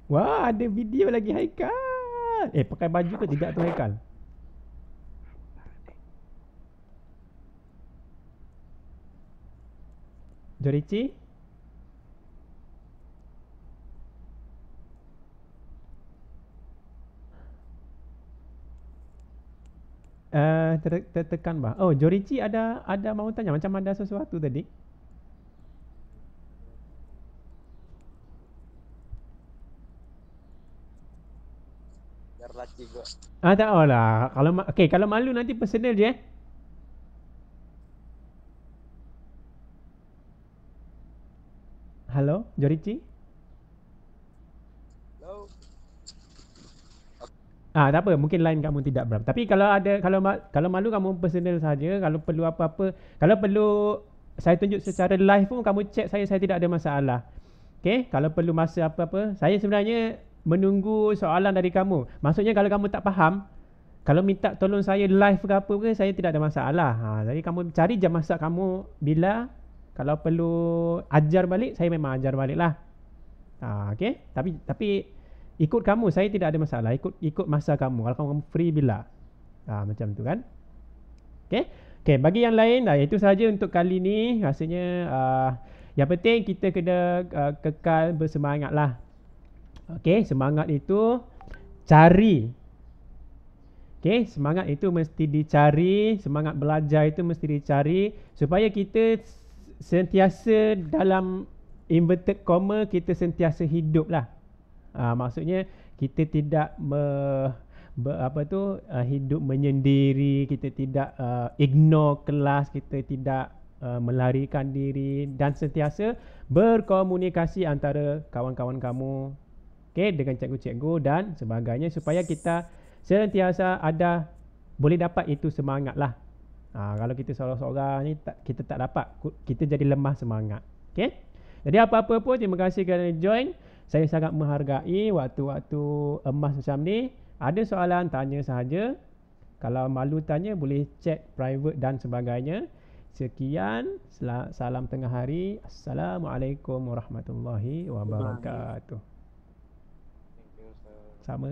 Wah, ada video lagi Haikal. Pakai baju ke tidak tu Haikal? Jorici? Tertekan bah. Oh, Jorici ada mau tanya, macam ada sesuatu tadi. Biarlah Cigo. Tak tahulah. Kalau malu nanti personal je Halo, Jorici? Hello. Tak apa, mungkin line kamu tidak berapa. Tapi kalau malu kamu personal saja. Kalau perlu apa-apa, kalau perlu saya tunjuk secara live pun kamu chat saya tidak ada masalah. Okey, kalau perlu masa apa-apa, saya sebenarnya menunggu soalan dari kamu. Maksudnya kalau kamu tak faham, kalau minta tolong saya live ke apa ke, saya tidak ada masalah. Jadi kamu cari jam masa kamu bila. Kalau perlu ajar balik, saya memang ajar balik lah. Okey, tapi ikut kamu, saya tidak ada masalah. Ikut masa kamu. Kalau kamu free bila. Macam tu kan. Okey, bagi yang lain, itu saja untuk kali ni. Rasanya yang penting kita kena kekal bersemangat lah. Okey, semangat itu cari. Okey, semangat itu mesti dicari. Semangat belajar itu mesti dicari. Supaya kita sentiasa dalam inverted comma, kita sentiasa hidup lah. Maksudnya kita tidak hidup menyendiri, kita tidak ignore kelas, kita tidak melarikan diri dan sentiasa berkomunikasi antara kawan-kawan kamu, dengan cikgu-cikgu dan sebagainya, supaya kita sentiasa boleh dapat itu semangat lah. Kalau kita seorang-seorang ni kita tak dapat, kita jadi lemah semangat. Jadi apa-apa pun, terima kasih kerana join. Saya sangat menghargai waktu-waktu emas macam ni. Ada soalan, tanya sahaja. Kalau malu tanya, boleh chat private dan sebagainya. Sekian, salam tengah hari. Assalamualaikum warahmatullahi wabarakatuh. Sama.